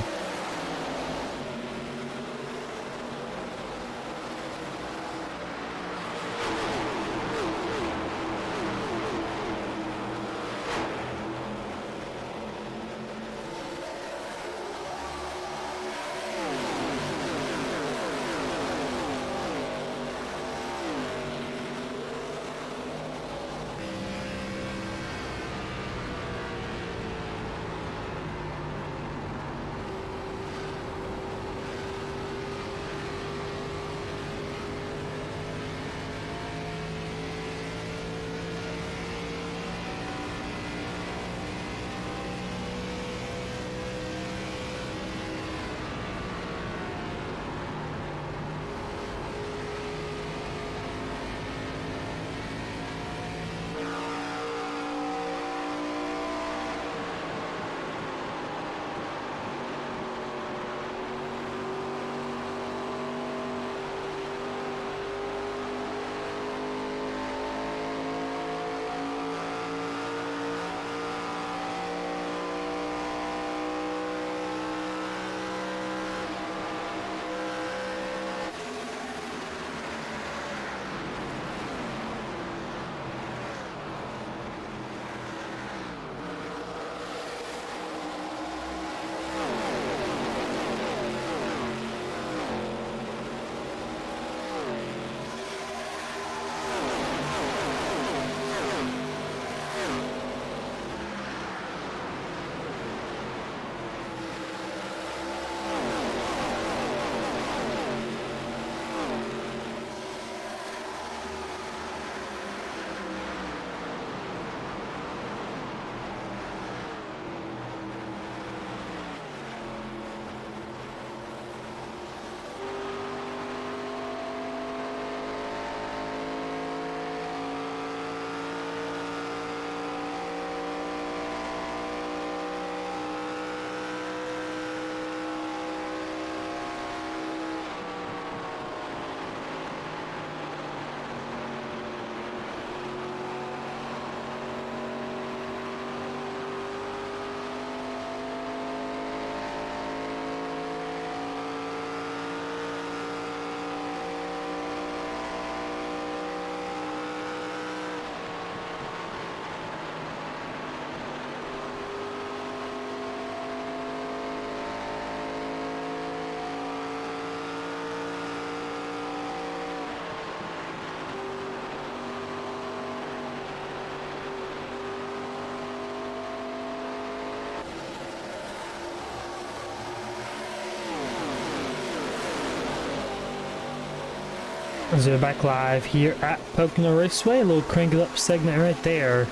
So we're back live here at Pocono Raceway. A little crank it up segment right there.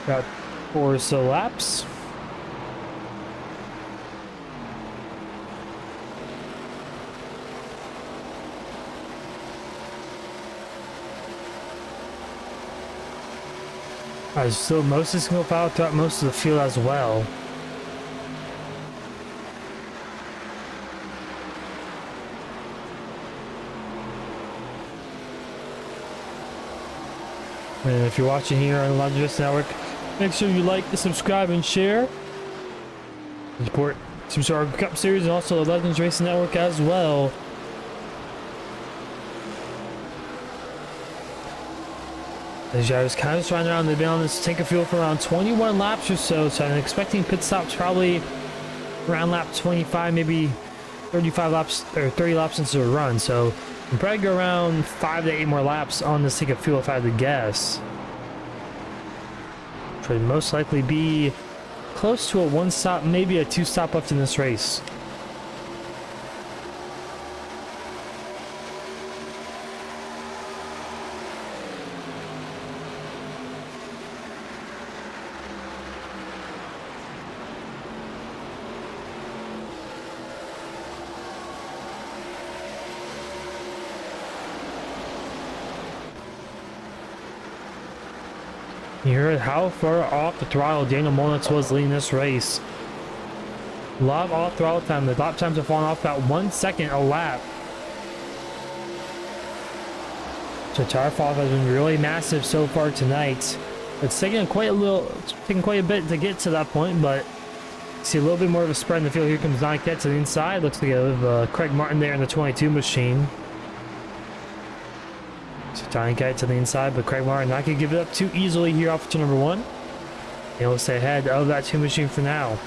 Got 4 or so laps. So most is going to go out throughout most of the field as well. And if you're watching here on the Live Dress Network, make sure you like, subscribe, and share. Support SuperStar Cup Series and also the Legends Racing Network as well. As I was kind of trying around, they've been on this tank of fuel for around 21 laps or so, so I'm expecting pit stops probably around lap 25, maybe 35 laps or 30 laps into the run. So we'll probably go around 5 to 8 more laps on this tank of fuel if I had to guess. Which would most likely be close to a 1 stop, maybe a 2 stop left in this race. You heard how far off the throttle Daniel Molnitz was leading this race. A lot of off throttle time. The lap times have fallen off about 1 second a lap. So tire fall off has been really massive so far tonight. It's taking quite a bit to get to that point, but see a little bit more of a spread in the field. Here comes Don Kett to the inside. Looks like we have Craig Martin there in the 22 machine. So Don Kett to the inside, but Craig Martin not going to give it up too easily here off to number 1. And he'll stay ahead of that 2 machine for now.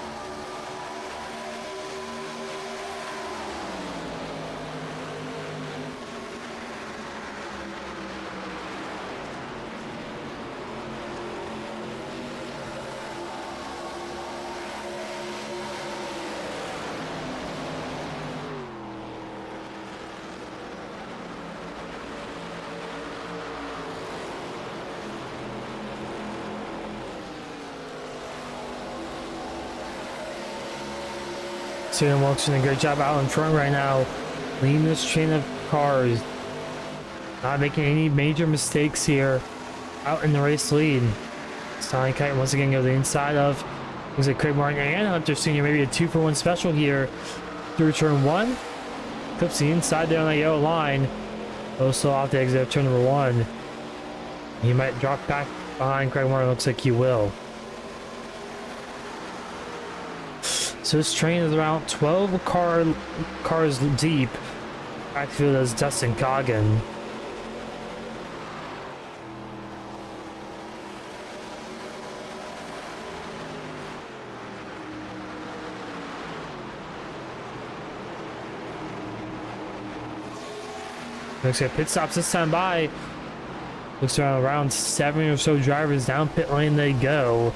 Steven Wilkes doing a great job out in front right now, leading this train of cars. Not making any major mistakes here out in the race lead. Stallion Kite once again go to the inside of, looks like Craig Martin and Hunter Sr. Maybe a 2-for-1 special here through turn 1. Clips the inside there on that yellow line. Also off the exit of turn number 1. He might drop back behind Craig Martin. Looks like he will. So this train is around 12 cars deep. Backfield as Dustin Coggin. Looks like pit stops this time by. Looks around 7 or so drivers down pit lane they go.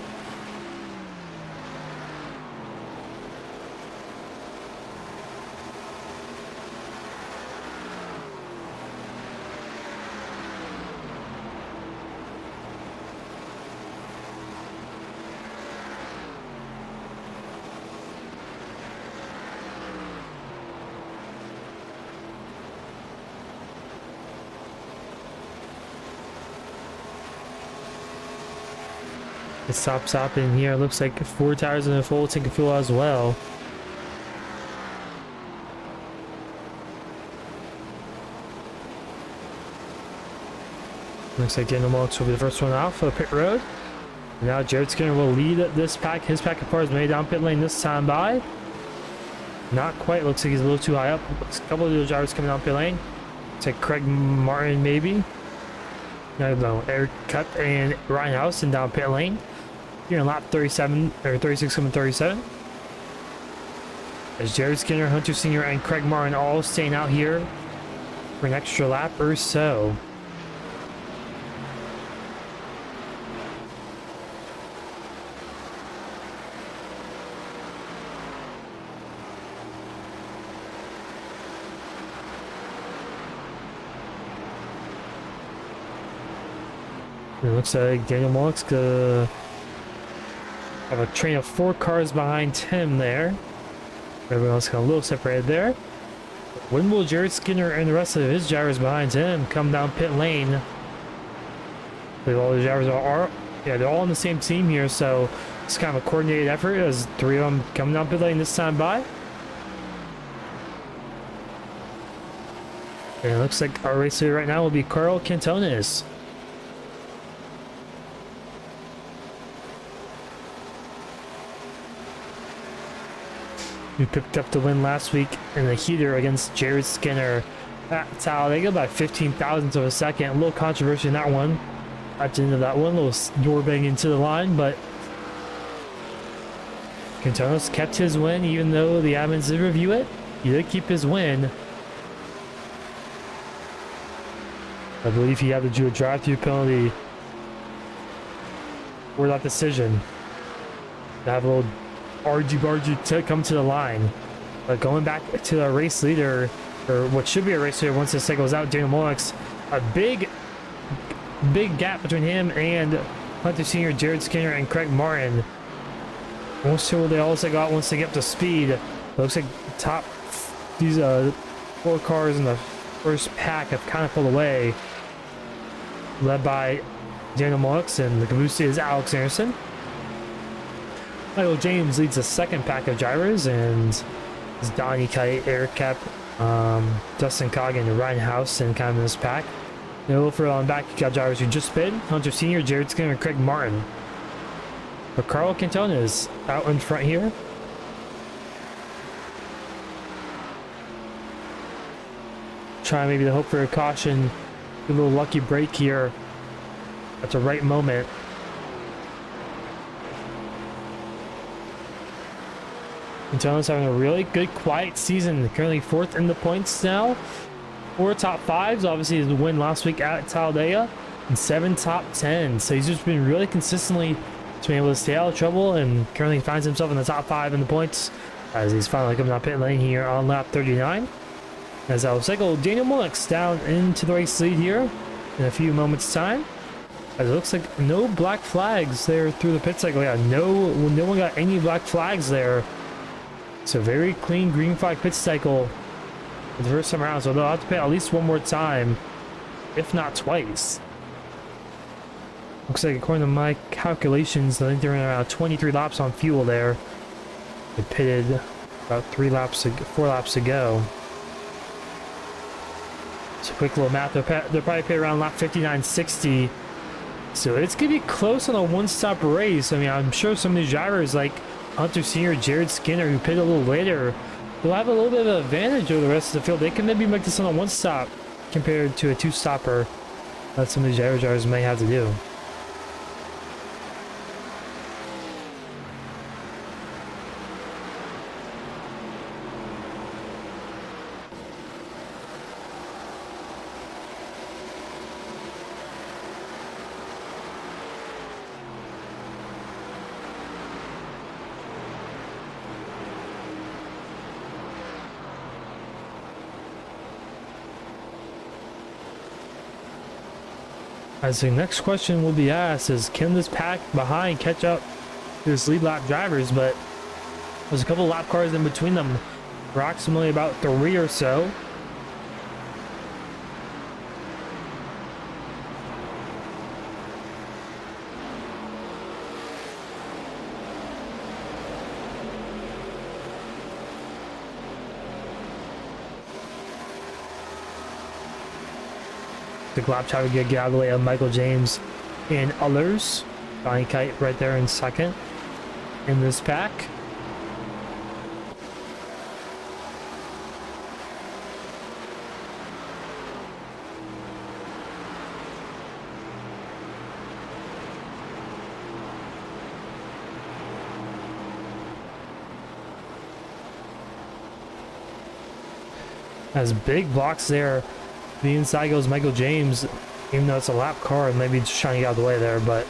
It stops up in here. Looks like 4 tires and a full tank of fuel as well. Looks like Daniel Molnitz will be the first one out for the pit road. And now Jared Skinner will lead this pack. His pack of cars made down pit lane this time by. Not quite. Looks like he's a little too high up. Looks a couple of the drivers coming down pit lane. Looks like Craig Martin maybe. No, Eric Cup and Ryan Houston down pit lane. Here in lap 37 or 36 coming 37. As Jared Skinner, Hunter Sr. and Craig Martin all staying out here for an extra lap or so. It looks like Daniel Mullick's gonna have a train of 4 cars behind him there. Everyone else got a little separated there. When will Jared Skinner and the rest of his drivers behind him come down pit lane? All the drivers are yeah, they're all on the same team here, so it's kind of a coordinated effort as 3 of them coming down pit lane this time by. And it looks like our race leader right now will be Carl Cantones. We picked up the win last week in the heater against Jared Skinner at Talladega by 15 thousandths of a second. A little controversy in that one. At the end of that one, a little door bang into the line, but Cantones kept his win even though the admins did review it. He did keep his win. I believe he had to do a drive-through penalty for that decision. To have a little argy-bargy to come to the line. But going back to the race leader, or what should be a race leader once this cycle is out, Daniel Mullick's a big gap between him and Hunter Sr., Jared Skinner, and Craig Martin. We'll see what they also got once they get up to speed. It looks like top these 4 cars in the first pack have kind of pulled away, led by Daniel Mullick, and the caboose is Alex Anderson. Michael James leads the second pack of drivers, and it's Donnie Kite, Eric Kep, Dustin Coggin, and Ryan House, and kind of in this pack. And a little further on back, you got drivers who just sped: Hunter Sr., Jared Skinner, and Craig Martin. But Carl Cantona is out in front here. Trying maybe to hope for a caution, a little lucky break here at the right moment. Cantona's having a really good, quiet season. Currently 4th in the points now. 4 top 5s. Obviously, his win last week at Talladega. And 7 top 10s. So he's just been really consistently been able to stay out of trouble, and currently finds himself in the top 5 in the points as he's finally coming out pit lane here on lap 39. As our cycle, Daniel Mullick's down into the race lead here in a few moments' time. As it looks like no black flags there through the pit cycle. Yeah, no one got any black flags there. So very clean green flag pit cycle for the first time around. So they'll have to pit at least one more time, if not twice. Looks like according to my calculations, I think they're around 23 laps on fuel there. They pitted about 4 laps to go. So quick little math, they'll probably pit around lap 59.60. So it's going to be close on a one-stop race. I mean, I'm sure some of these drivers like Hunter Sr., Jared Skinner, who pitted a little later, they'll have a little bit of an advantage over the rest of the field. They can maybe make this on a one-stop compared to a 2-stopper that some of these drivers may have to do. As the next question will be asked is, can this pack behind catch up to this lead lap drivers? But there's a couple lap cars in between them, approximately about 3 or so. The lap trying to get out of the way of Michael James and others. Donnie Kite right there in second in this pack. Has big blocks there. The inside goes Michael James, even though it's a lap car and maybe just trying to get out of the way there, but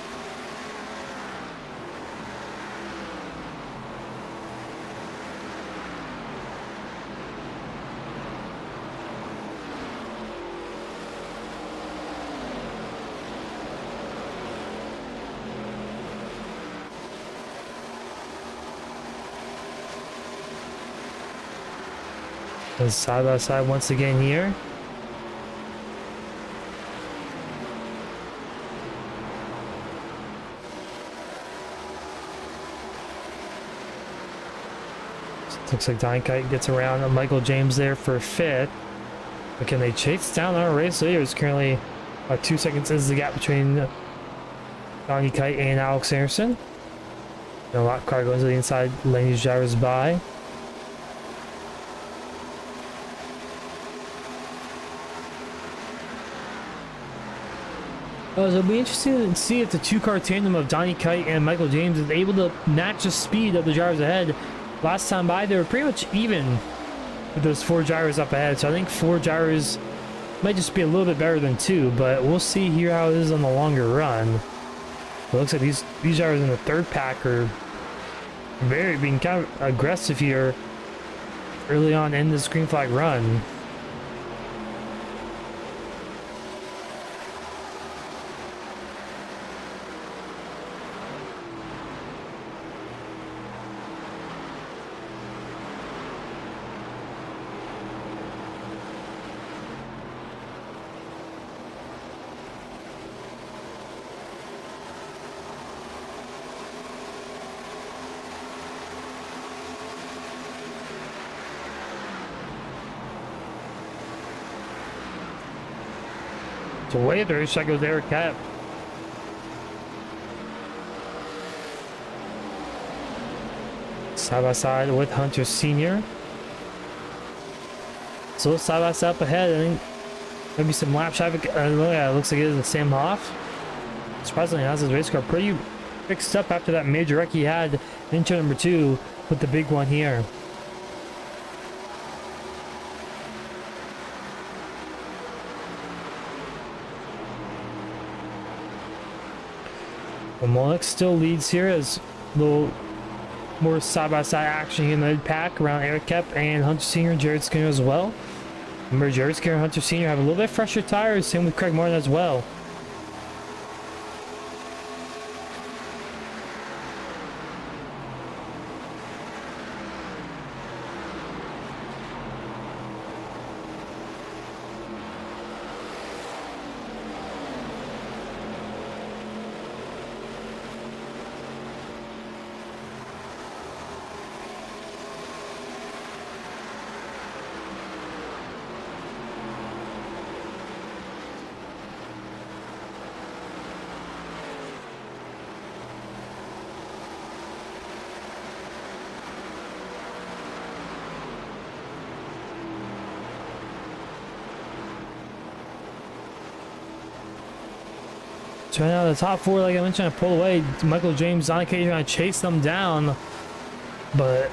And side by side once again here. Looks like Donnie Kite gets around Michael James there for fifth. But can they chase down our race leader? It's currently 2 seconds is the gap between Donnie Kite and Alex Anderson. A lot car going to the inside, letting these drivers by. So it'll be interesting to see if the two-car tandem of Donnie Kite and Michael James is able to match the speed of the drivers ahead. Last time by, they were pretty much even with those 4 drivers up ahead. So I think 4 drivers might just be a little bit better than 2, but we'll see here how it is on the longer run. It looks like these drivers in the third pack are being kind of aggressive here early on in this green flag run. So way at the racetrack goes Eric Cap. Side by side with Hunter Sr. So side by side up ahead. I think maybe some lap traffic. Yeah, it looks like it is Sam Hoff. Surprisingly, has his race car pretty fixed up after that major wreck he had in turn number 2 with the big one here. Molnick still leads here as a little more side-by-side action here in the mid-pack around Eric Kep and Hunter Sr. and Jared Skinner as well. Remember, Jared Skinner and Hunter Sr. have a little bit fresher tires, same with Craig Martin as well. So right now the top 4, like I mentioned, I pulled away. Michael James, Donnie Kite trying to chase them down, but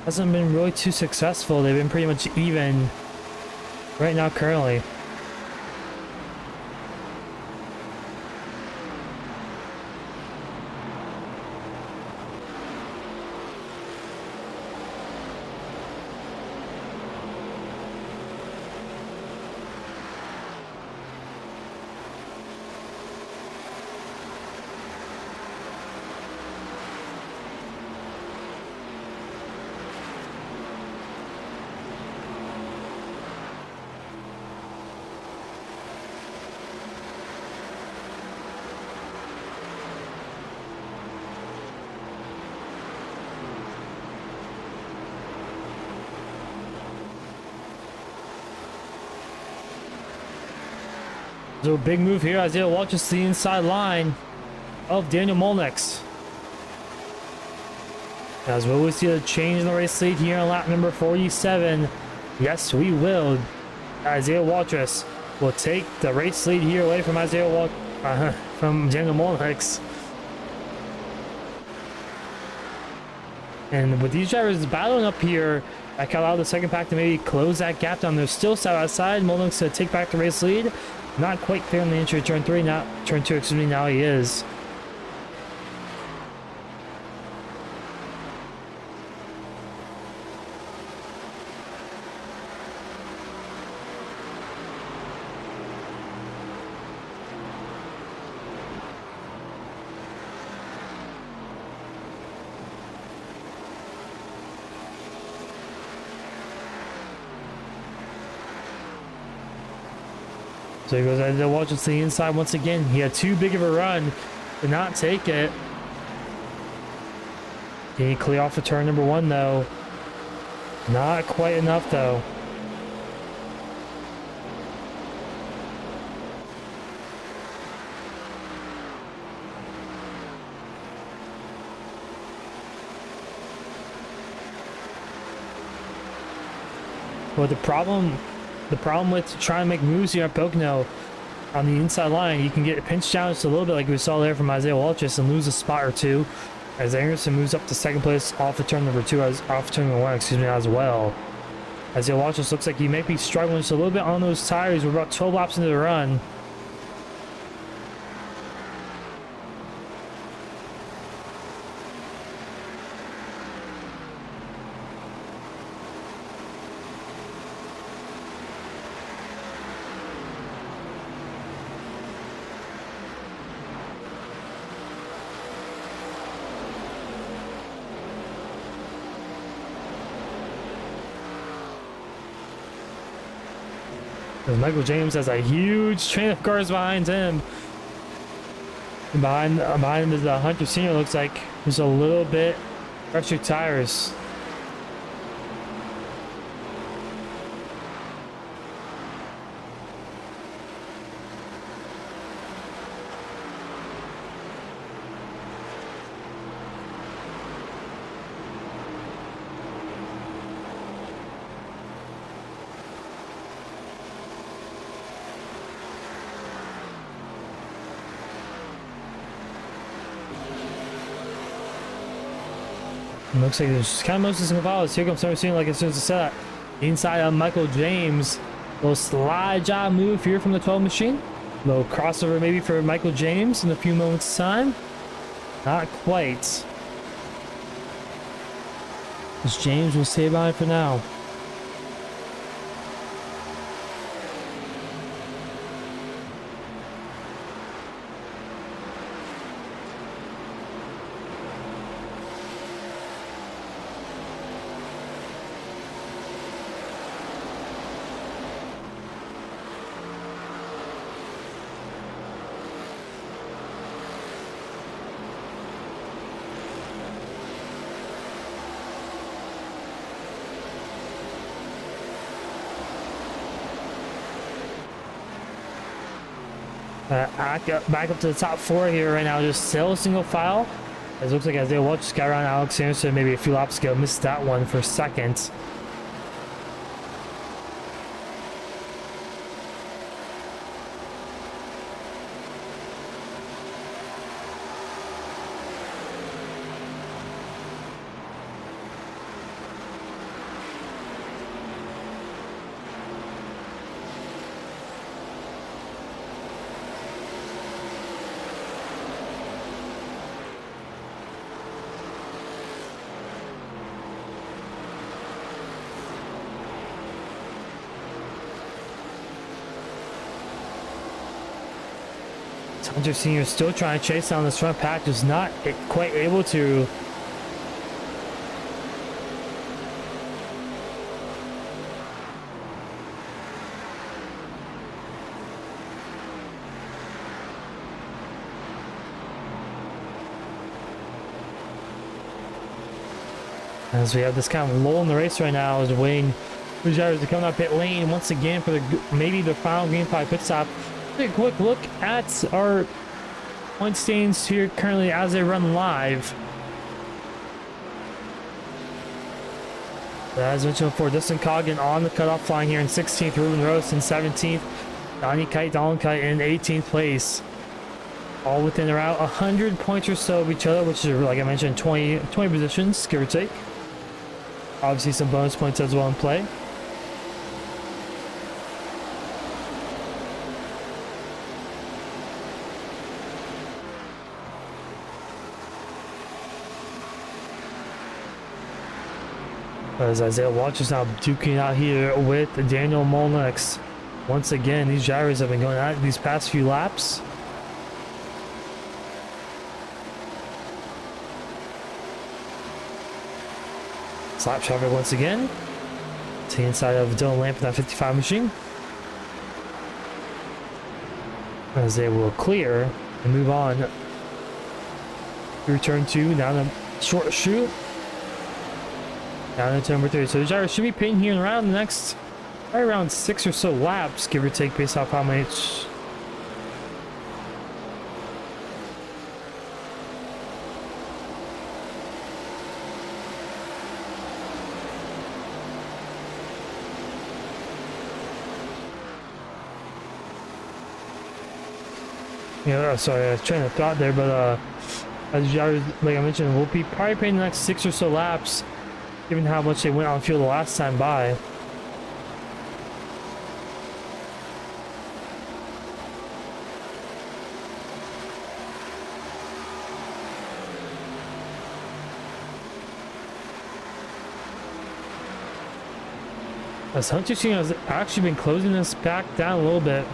hasn't been really too successful. They've been pretty much even right now currently. So a big move here. Isaiah watches the inside line of Daniel Molnix. As will we see a change in the race lead here on lap number 47? Yes, we will. Isaiah Waltress will take the race lead here away from from Daniel Molnix. And with these drivers battling up here, that can allow the second pack to maybe close that gap down. They're still side by side. Molnix to take back the race lead. Not quite clear on the entry of turn 3, now turn 2, excuse me, now he is. So he goes, Isaiah Walsh to the inside once again. He had too big of a run to not take it. Can he clear off of turn number 1 though? Not quite enough though. But the problem with trying to make moves here at Pocono on the inside line, you can get pinched down just a little bit like we saw there from Isaiah Waltrus and lose a spot or two. As Anderson moves up to second place off of turn number 2, off turn number 1, excuse me, as well. Isaiah Waltrus looks like he might be struggling just a little bit on those tires. We're about 12 laps into the run. As Michael James has a huge train of cars behind him. And behind him is Hunter Sr. Looks like there's a little bit fresher tires. Looks like there's kind of most of the follows. Here comes Hunter Sr. like as soon as it's set. Inside on Michael James. Little slide job move here from the 12 machine. Little crossover maybe for Michael James in a few moments' time. Not quite. As James will stay by for now. Back up to the top 4 here right now, just still single file. It looks like Isaiah Walsh just got around Alex Anderson maybe a few laps ago, missed that one for second. Hunter Sr. still trying to chase down this front pack, just not quite able to. As we have this kind of lull in the race right now, as we're waiting for drivers to come up pit lane once again for maybe the final green flag pit stop. Take a quick look at our point standings here currently as they run live. As mentioned before, Dustin Coggin on the cutoff line here in 16th, Ruben Rose in 17th, Donnie Kite, Donald Kite in 18th place. All within around 100 points or so of each other, which is, like I mentioned, 20 positions, give or take. Obviously some bonus points as well in play. As Isaiah Walsh is now duking out here with Daniel Molnix. Once again, these drivers have been going at it these past few laps. Slap traffic once again. To the inside of Dylan Lamp in that 55 machine. as they will clear and move on. Return 2 down a short shoot. Down to turn number 3. So the gyro should be pitting here around the next, right around 6 or so laps, give or take, based off how much. Yeah, sorry, I was trying to thought there, but as gyros, like I mentioned, we'll be probably paying the next 6 or so laps, given how much they went on fuel the last time by. As Hunter Senior has actually been closing this back down a little bit.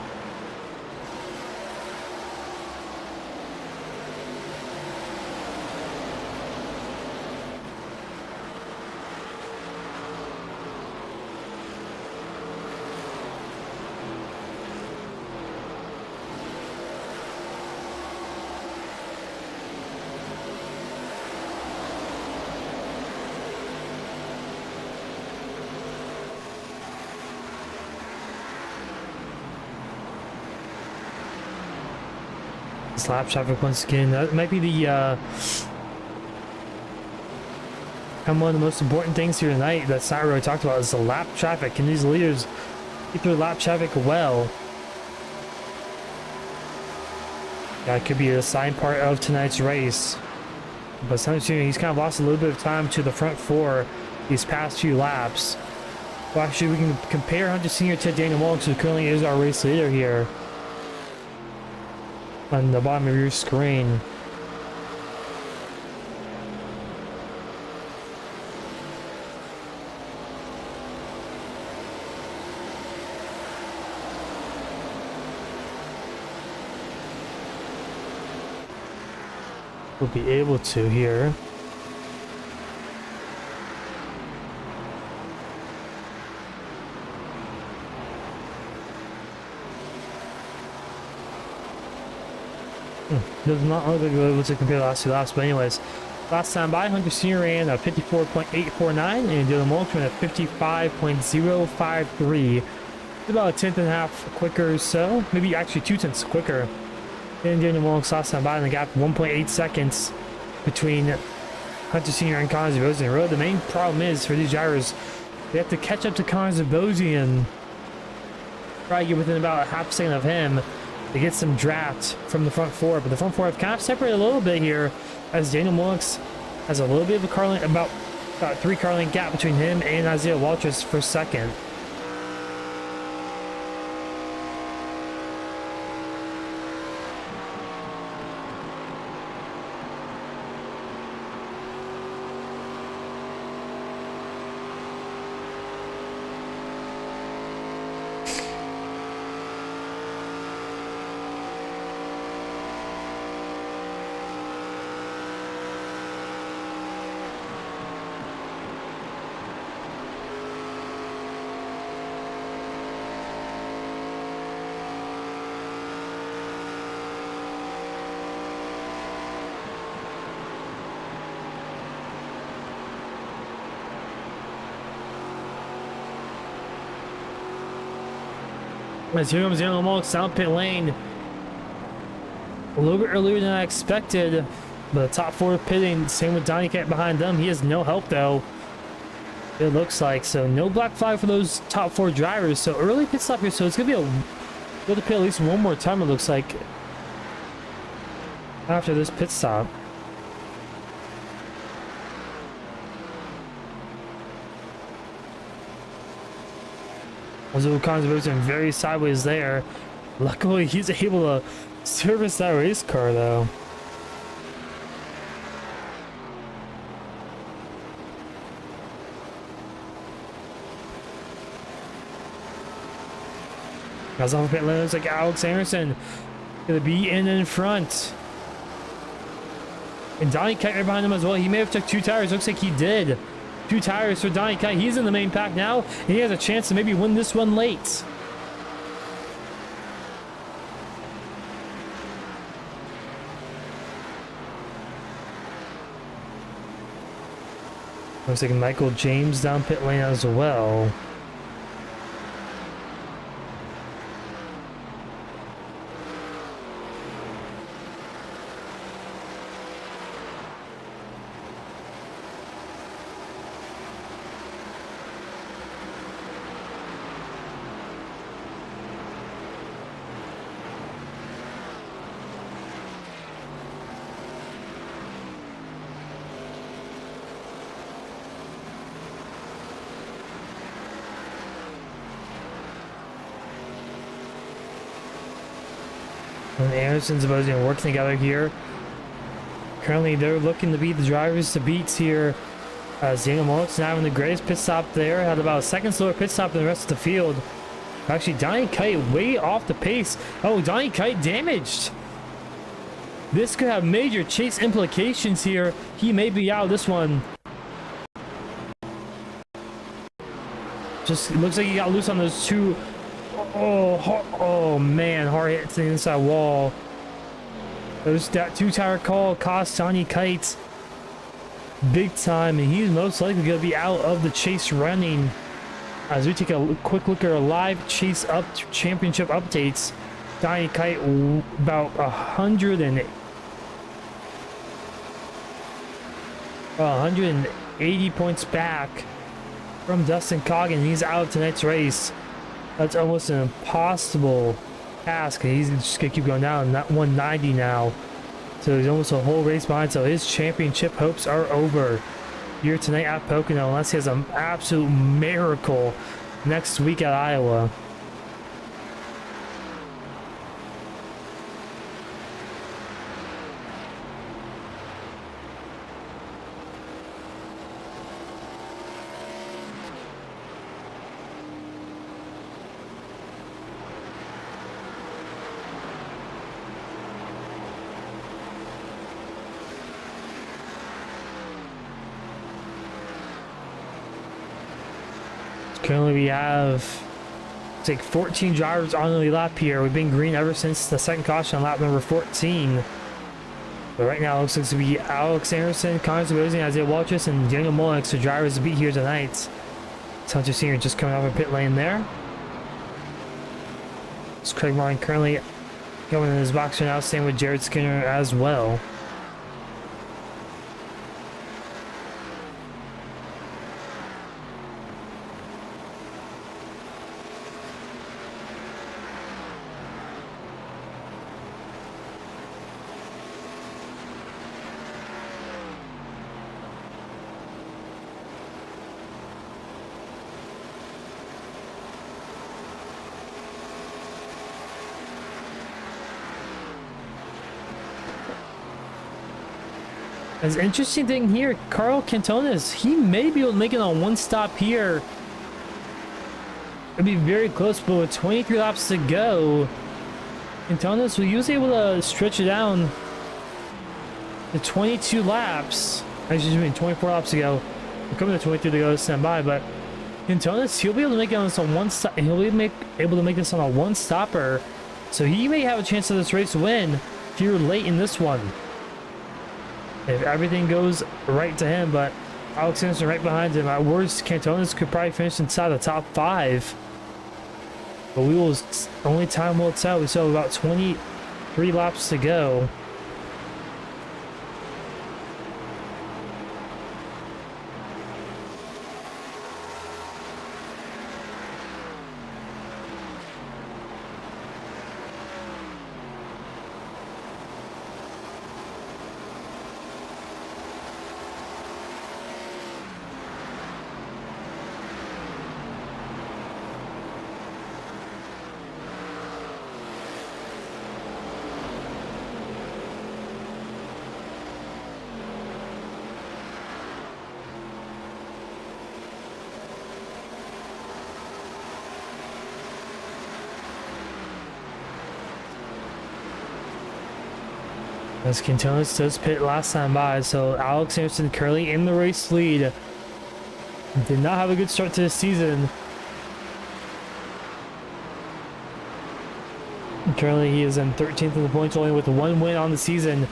Lap traffic once again. That might be the one of the most important things here tonight that's not really talked about is the lap traffic. Can these leaders keep their lap traffic well? That could be a sign part of tonight's race. But he's kind of lost a little bit of time to the front 4 these past few laps. Well, actually, we can compare Hunter Senior to Daniel Mullen, who currently is our race leader here on the bottom of your screen. We'll be able to here. Does not look like we're able to compare the last 2 laps, but anyways, last time by, Hunter Senior ran a 54.849 and Dylan Mulch ran a 55.053. It's about a tenth and a half quicker or so, maybe actually 2 tenths quicker than Daniel Mulch last time by, and the gap 1.8 seconds between Hunter Senior and Connor Zabosian. Really, the main problem is for these gyros, they have to catch up to Connor Zabosian, probably get within about a half second of him to get some draft from the front 4, but the front 4 have kind of separated a little bit here as Daniel Mullis has a little bit of a car length, about 3 car length gap between him and Isaiah Walters for second. As here comes Daniel Mullis down pit lane. A little bit earlier than I expected, but the top 4 pitting, same with Donnie Cat behind them. He has no help though, it looks like. So no black flag for those top 4 drivers. So early pit stop here, so it's gonna be a good to pit at least one more time, it looks like, after this pit stop. Connor's moving very sideways there. Luckily, he's able to service that race car, though. As off pit lane, looks like Alex Anderson gonna be in front. And Donnie Kite right behind him as well. He may have took 2 tires. Looks like he did. 2 tires for Donnie Kite. He's in the main pack now, and he has a chance to maybe win this one late. Looks like Michael James down pit lane as well. And Anderson's both going to work together here. Currently, they're looking to beat the drivers to beats here. As Daniel Mullick's not having the greatest pit stop there. Had about a second slower pit stop than the rest of the field. Actually, Donnie Kite way off the pace. Oh, Donnie Kite damaged. This could have major chase implications here. He may be out of this one. Just looks like he got loose on those two. Oh man, hard hit to the inside wall. That two-tire call cost Donnie Kite big time, and he's most likely going to be out of the chase running. As we take a quick look at our live chase up championship updates, Donnie Kite about 180 points back from Dustin Coggin. He's out of tonight's race. That's almost an impossible task. He's just gonna keep going down. Not 190 now, so he's almost a whole race behind. So his championship hopes are over here tonight at Pocono, unless he has an absolute miracle next week at Iowa. Currently we have, it's like 14 drivers on the lap here. We've been green ever since the second caution on lap number 14. But right now it looks like to be Alex Anderson, Connor Zabozzi, Isaiah Waltrus, and Daniel Mullick, so drivers to beat here tonight. Hunter Senior just coming off a pit lane there. It's Craig Martin currently going in his box right now, same with Jared Skinner as well. An interesting thing here, Carl Cantones, he may be able to make it on one stop here. It'd be very close, but with 23 laps to go, Cantones, he was able to stretch it down to 22 laps. Actually, I mean 24 laps to go. We're coming to 22 to go to stand by, but Cantones, he'll be able to make it on this on one stop. He'll be able to make this on a one stopper, so he may have a chance of this race win here late in this one, if everything goes right to him. But Alex Anderson right behind him. At worst, Cantones could probably finish inside the top 5. But we will, only time will tell. We still have about 23 laps to go. As Cantones does pit last time by, so Alex Anderson currently in the race lead. Did not have a good start to the season. Currently he is in 13th in the points, only with 1 win on the season.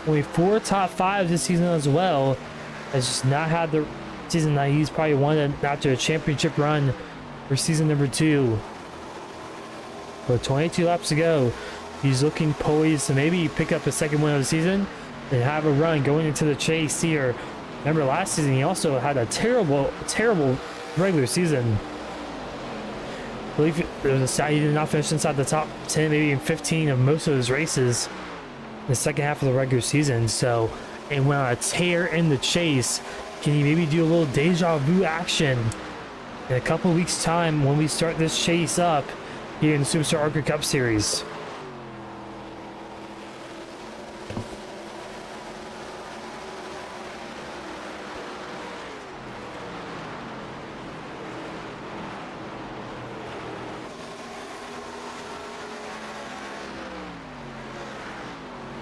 Only 4 top 5s this season as well. Has just not had the season that he's probably won after a championship run for season number 2. But 22 laps to go. He's looking poised to maybe pick up a second win of the season and have a run going into the chase here. Remember last season he also had a terrible regular season. I believe there was a stat he did not finish inside the top 10, maybe even 15 of most of his races in the second half of the regular season. So, and went on a tear in the chase. Can he maybe do a little deja vu action in a couple weeks time when we start this chase up here in the SuperStar ARCA Cup Series?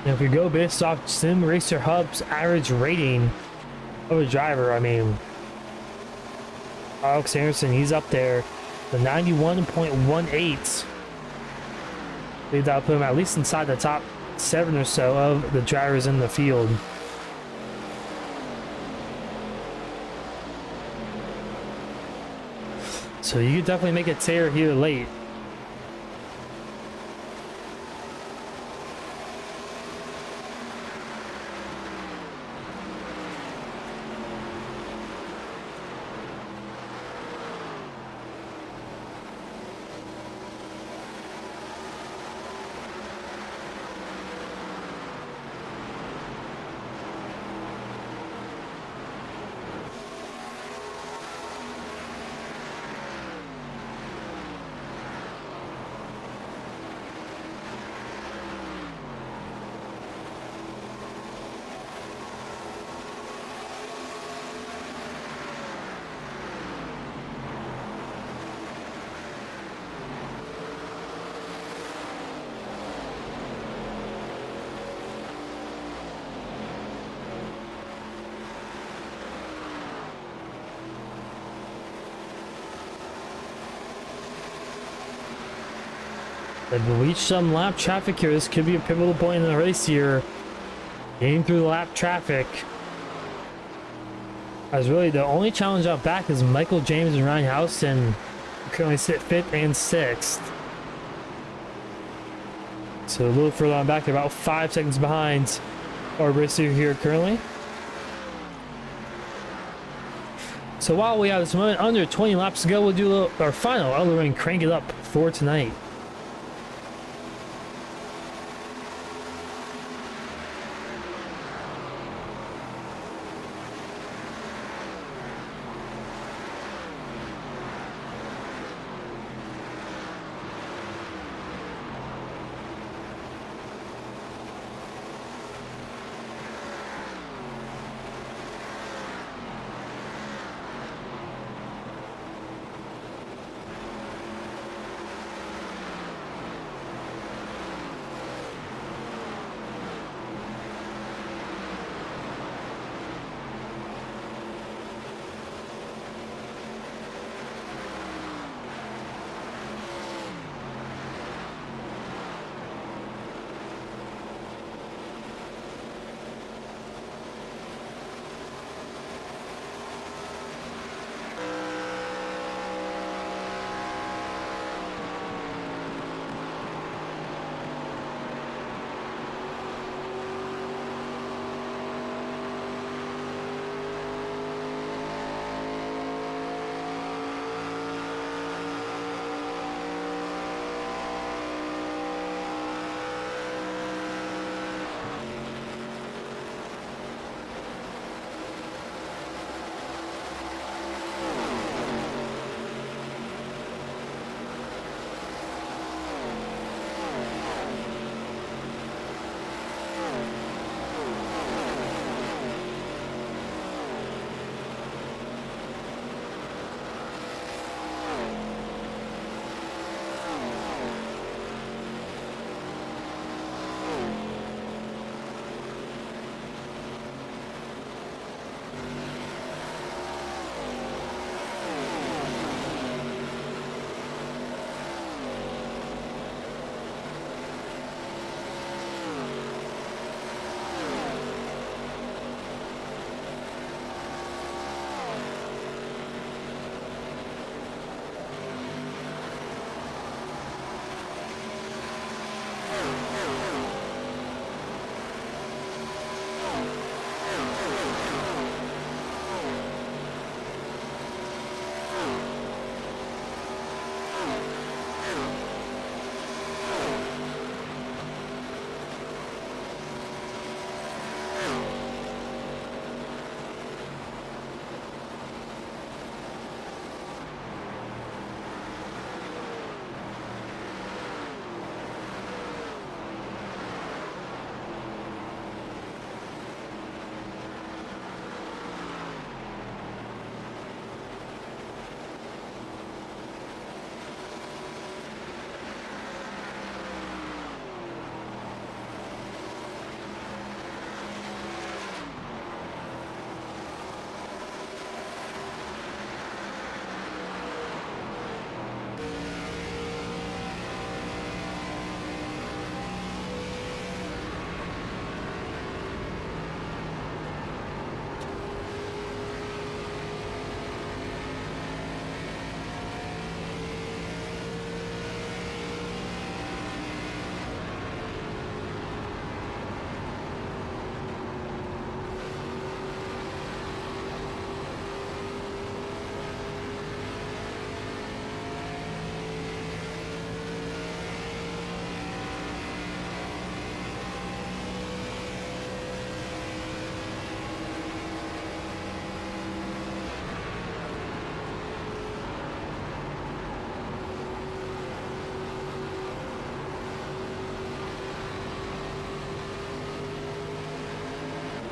If we go based off Sim Racer Hub's average rating of a driver, I mean, Alex Anderson, he's up there, the 91.18. I believe that'll put him at least inside the top 7 or so of the drivers in the field. So you could definitely make a tear here late. They've reached some lap traffic here. This could be a pivotal point in the race here. Getting through the lap traffic. As really the only challenge out back is Michael James and Ryan Houston, who currently sit 5th and 6th. So a little further on back, they're about 5 seconds behind our racer here currently. So while we have this moment under 20 laps to go, we'll do our final elbow and crank it up for tonight.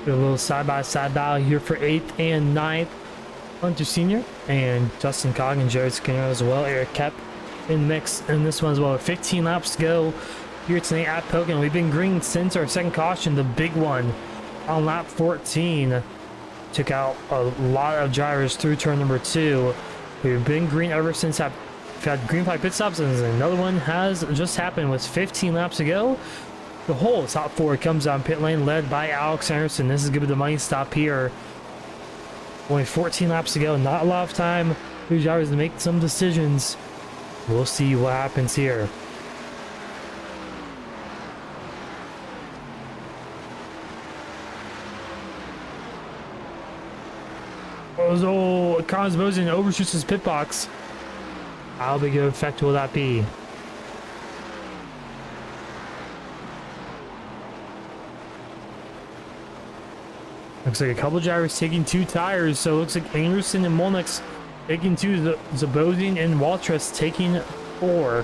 A little side-by-side battle here for 8th and 9th. Hunter Sr. and Justin Cog and Jared Skinner as well. Eric Kep in the mix in this one as well. 15 laps to go here tonight at Pocono. We've been green since our second caution, the big one on lap 14. Took out a lot of drivers through turn number 2. We've been green ever since. We've had green flag pit stops, and another one has just happened with 15 laps to go. The whole top 4 comes on pit lane, led by Alex Anderson. This is going to be the money stop here. Only 14 laps to go, not a lot of time for drivers to make some decisions. We'll see what happens here. Oh, Connors Bosin overshoots his pit box. How big of an effect will that be? Looks like a couple drivers taking 2 tires, so it looks like Anderson and Molnix taking 2, Zabozin and Waltress taking 4.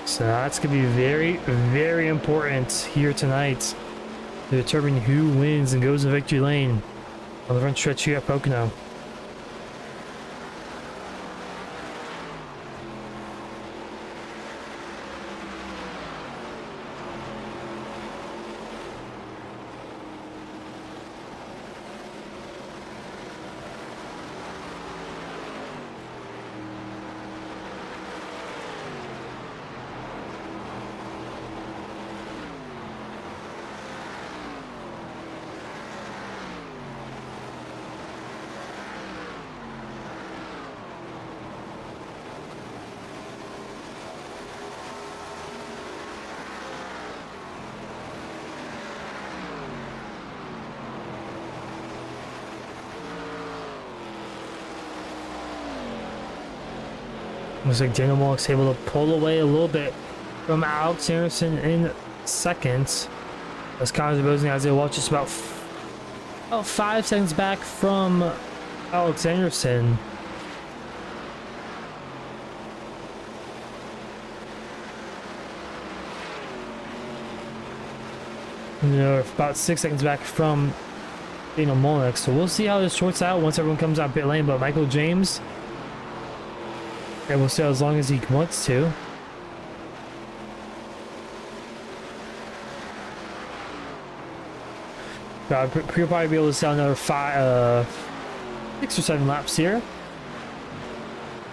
So that's going to be very, very important here tonight to determine who wins and goes to victory lane on the front stretch here at Pocono. Looks like Daniel Mullock's able to pull away a little bit from Alex Anderson in second. As Connors Bosing as they watch just about 5 seconds back from Alex Anderson. You know, about 6 seconds back from Daniel Mullock. So we'll see how this sorts out once everyone comes out pit lane. But Michael James, and we'll stay as long as he wants to. He'll probably be able to stay another 6 or 7 laps here.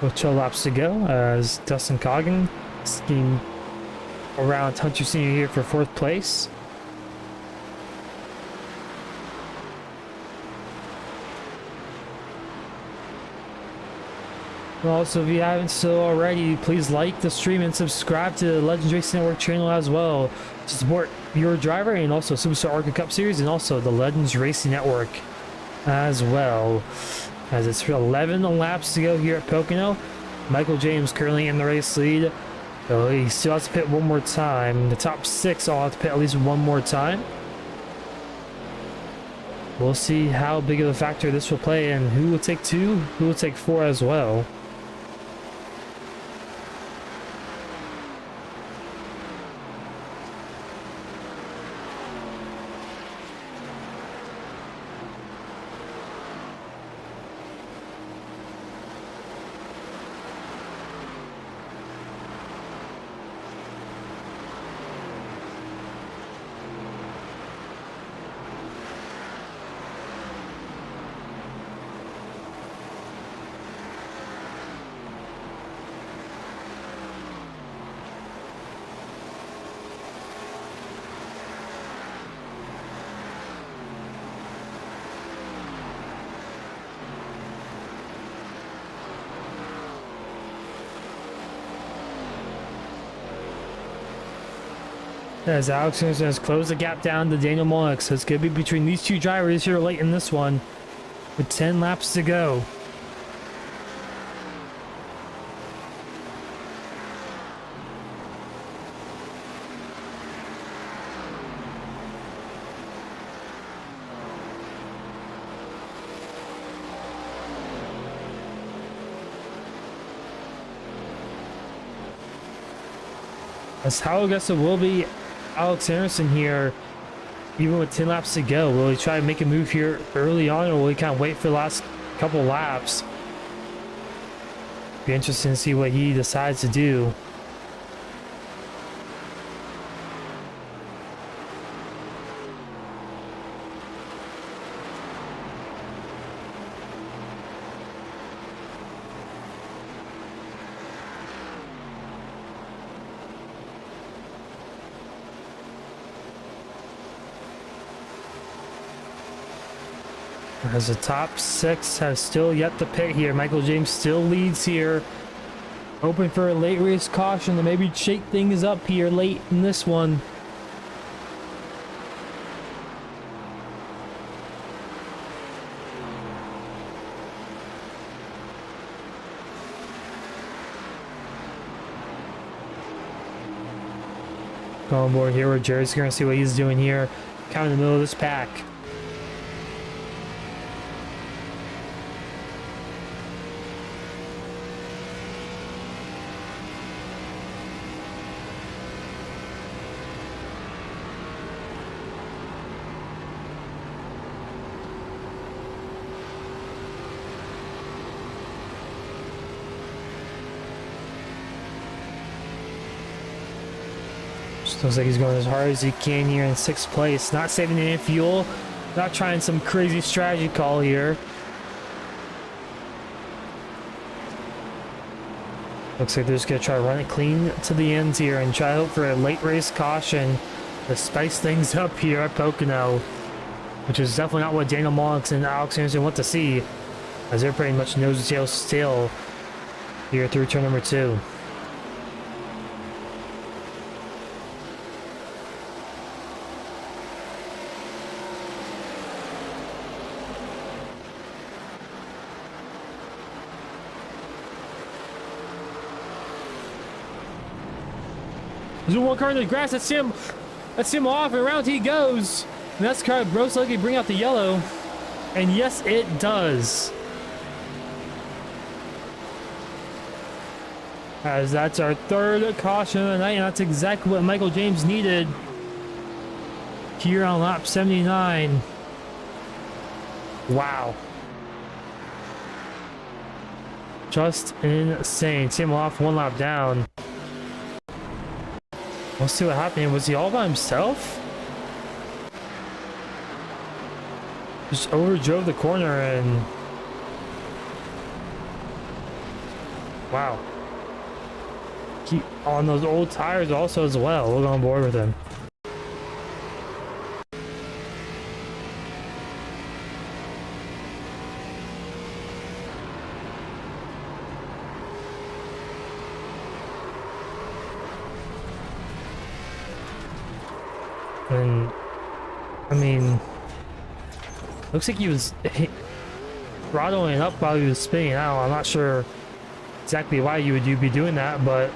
With 12 laps to go as Dustin Coggin skiing around Hunter Sr. here for 4th place. Also, if you haven't so already, please like the stream and subscribe to the Legends Racing Network channel as well to support your driver and also SuperStar ARCA Cup Series and also the Legends Racing Network as well. As it's 11 laps to go here at Pocono. Michael James currently in the race lead, so he still has to pit one more time. The top 6 all have to pit at least one more time. We'll see how big of a factor this will play and who will take 2, who will take 4 as well. As Alex Anderson has closed the gap down to Daniel Mullock, so it's going to be between these 2 drivers here late in this one with 10 laps to go. As how aggressive will be Alex Anderson here, even with 10 laps to go? Will he try to make a move here early on, or will he kind of wait for the last couple laps? Be interesting to see what he decides to do. As the top 6 have still yet to pit here. Michael James still leads here. Hoping for a late race caution to maybe shake things up here late in this one. Go on board here where Jerry's going to see what he's doing here. Kind of in the middle of this pack. Looks like he's going as hard as he can here in 6th place. Not saving any fuel. Not trying some crazy strategy call here. Looks like they're just going to try to run it clean to the ends here and try to hope for a late race caution to spice things up here at Pocono. Which is definitely not what Daniel Monks and Alex Anderson want to see, as they're pretty much nose to tail still here through turn number 2. There's one car in the grass. That's him off, and around he goes. And that's car most likely bring out the yellow. And yes, it does. As that's our 3rd caution of the night, and that's exactly what Michael James needed here on lap 79. Wow. Just insane. See him off 1 lap down. Let's see what happened. Was he all by himself? Just overdrove the corner and... Wow. Keep on those old tires also as well. We'll go on board with him. And I mean, looks like he was throttling up while he was spinning out. I'm not sure exactly why you would be doing that, but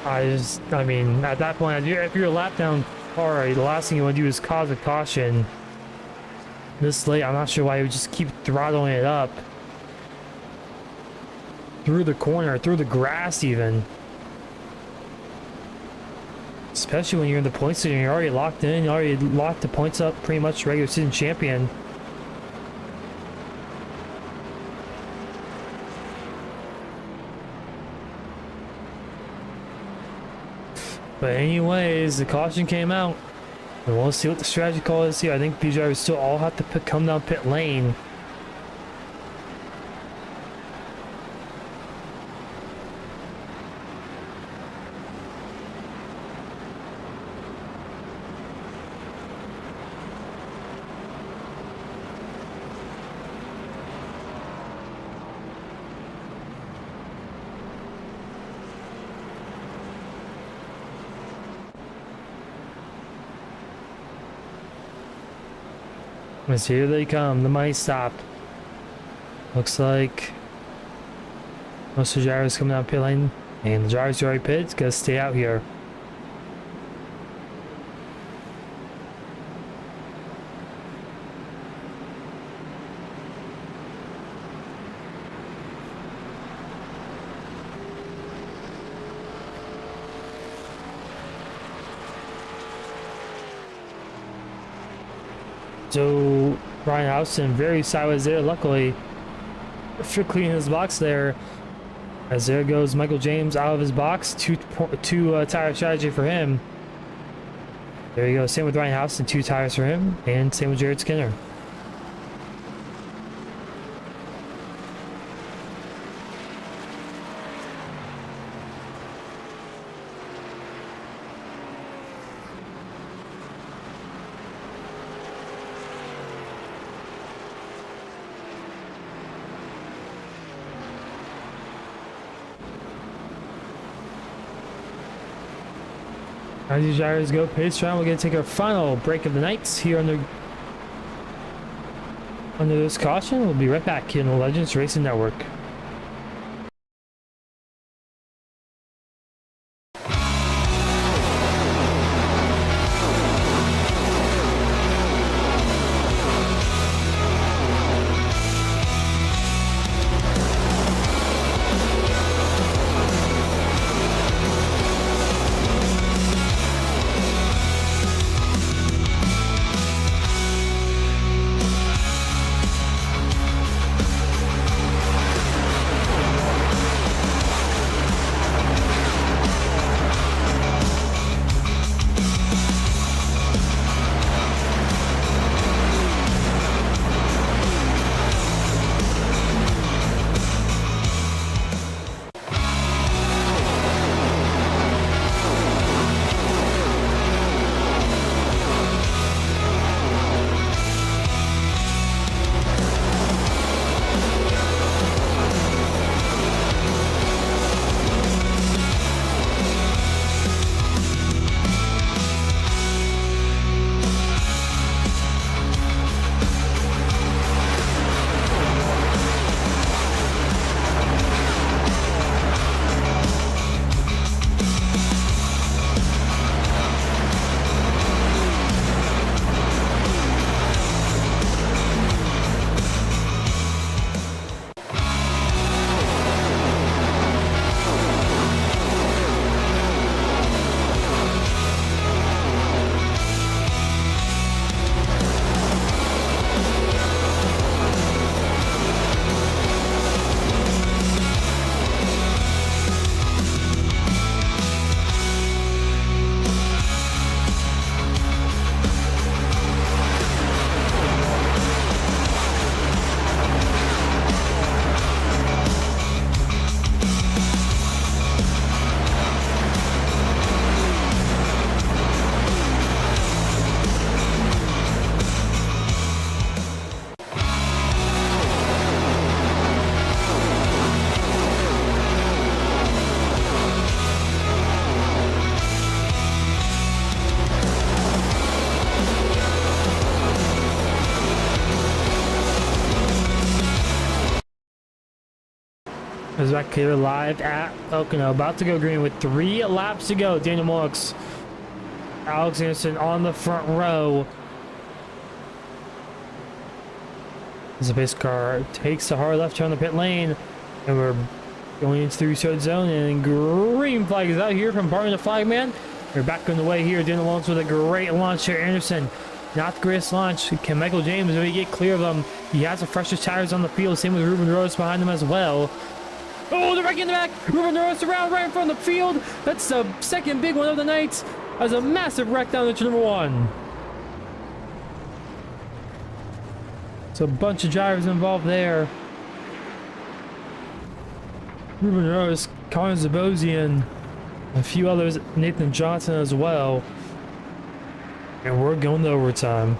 I mean, at that point, if you're a lap down car, the last thing you want to do is cause a caution this late. I'm not sure why you would just keep throttling it up through the corner, through the grass even. Especially when you're in the points and you're already locked in, you already locked the points up, pretty much regular season champion. But anyways, the caution came out. And we'll see what the strategy call is here. I think these drivers still all have to come down pit lane. As here they come, the money stopped. Looks like most of the drivers coming out pit lane, and the drivers who already pitted gotta stay out here. So Ryan Houston very sideways there, luckily for cleaning his box there. As there goes Michael James out of his box, two tire strategy for him. There you go. Same with Ryan Houston, 2 tires for him, and same with Jared Skinner. As these drivers go pace round, we're going to take our final break of the night here under this caution. We'll be right back here in the Legends Racing Network. Is back here live at Pocono, about to go green with 3 laps to go. Daniel Mollix, Alex Anderson on the front row. As the pace car takes the hard left turn on the pit lane, and we're going into the restart zone, and green flag is out here from Barton the Flagman. We're back on the way here. Daniel Mollix with a great launch here. Anderson, not the greatest launch. Can Michael James maybe get clear of them? He has the freshest tires on the field. Same with Ruben Rose behind him as well. Oh, they're back in the back. Ruben Rose around right in front of the field. That's the second big one of the night. As a massive wreck down into number 1. It's a bunch of drivers involved there. Ruben Rose, Connor Zabosian, a few others, Nathan Johnson as well. And we're going to overtime.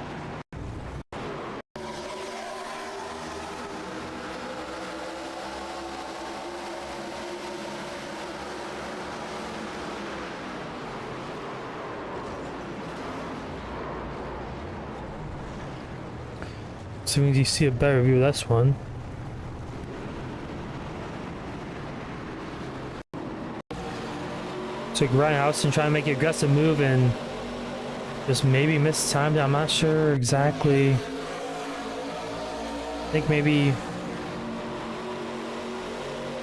So we need to see a better view of this one. Took Ryan Houston trying to make an aggressive move and just maybe mistimed it. I'm not sure exactly. I think maybe.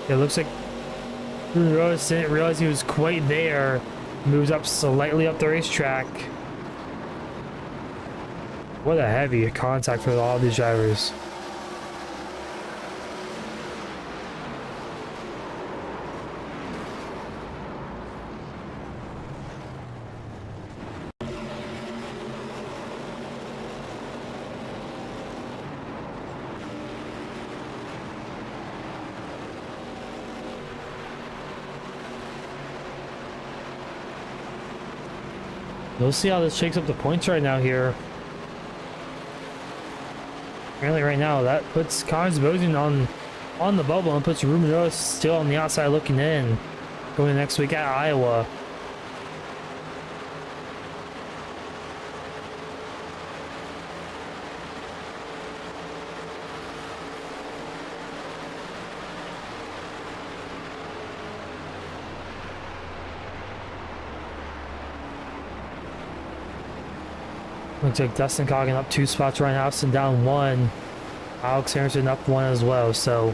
It looks like Ruben Rose didn't realize he was quite there. Moves up slightly up the racetrack. What a heavy contact for all these drivers. We'll see how this shakes up the points right now here. Apparently right now that puts Connors Bozian on the bubble and puts Ruben Rose still on the outside looking in. Going next week at Iowa. Looks like Dustin Coggin up 2 spots, Ryan Houston down 1. Alex Harrison up 1 as well, so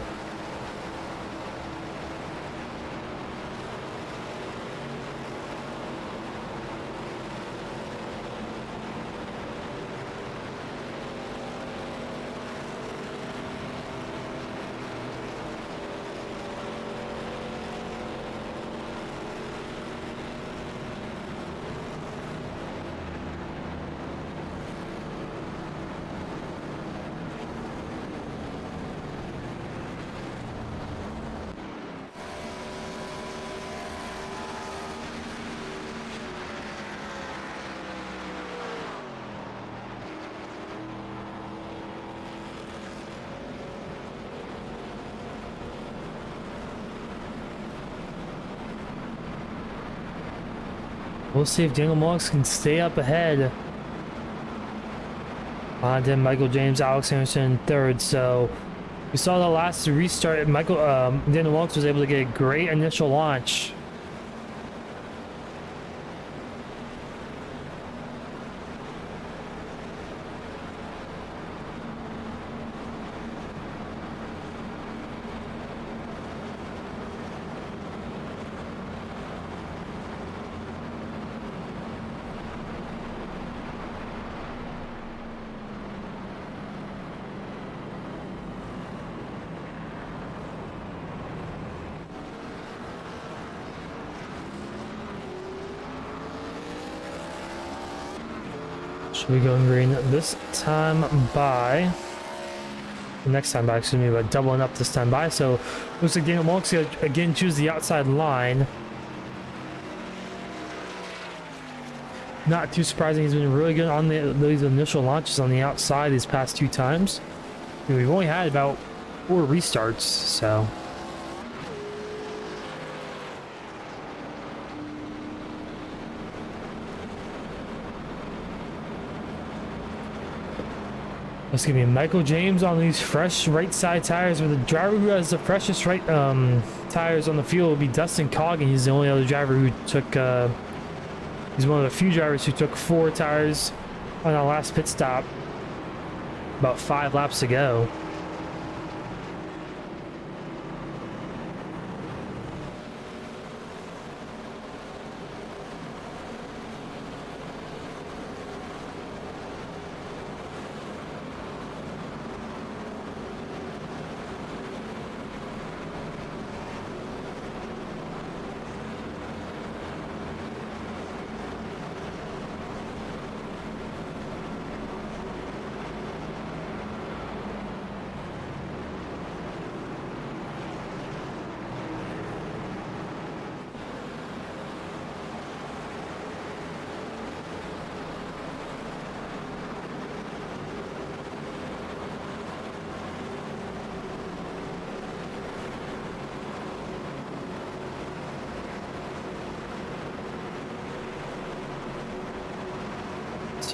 we'll see if Daniel Monks can stay up ahead. Then Michael James, Alex Anderson third. So we saw the last restart. Daniel Monks was able to get a great initial launch. Should we go in green this time by next time by, excuse me, but doubling up this time by. So looks like Daniel Monks again choose the outside line. Not too surprising, he's been really good on those initial launches on the outside these past 2 times. We've only had about 4 restarts, so let's give me Michael James on these fresh right side tires. With the driver who has the freshest right tires on the field will be Dustin Coggin. He's the only other driver who took he's one of the few drivers who took 4 tires on our last pit stop about 5 laps to go.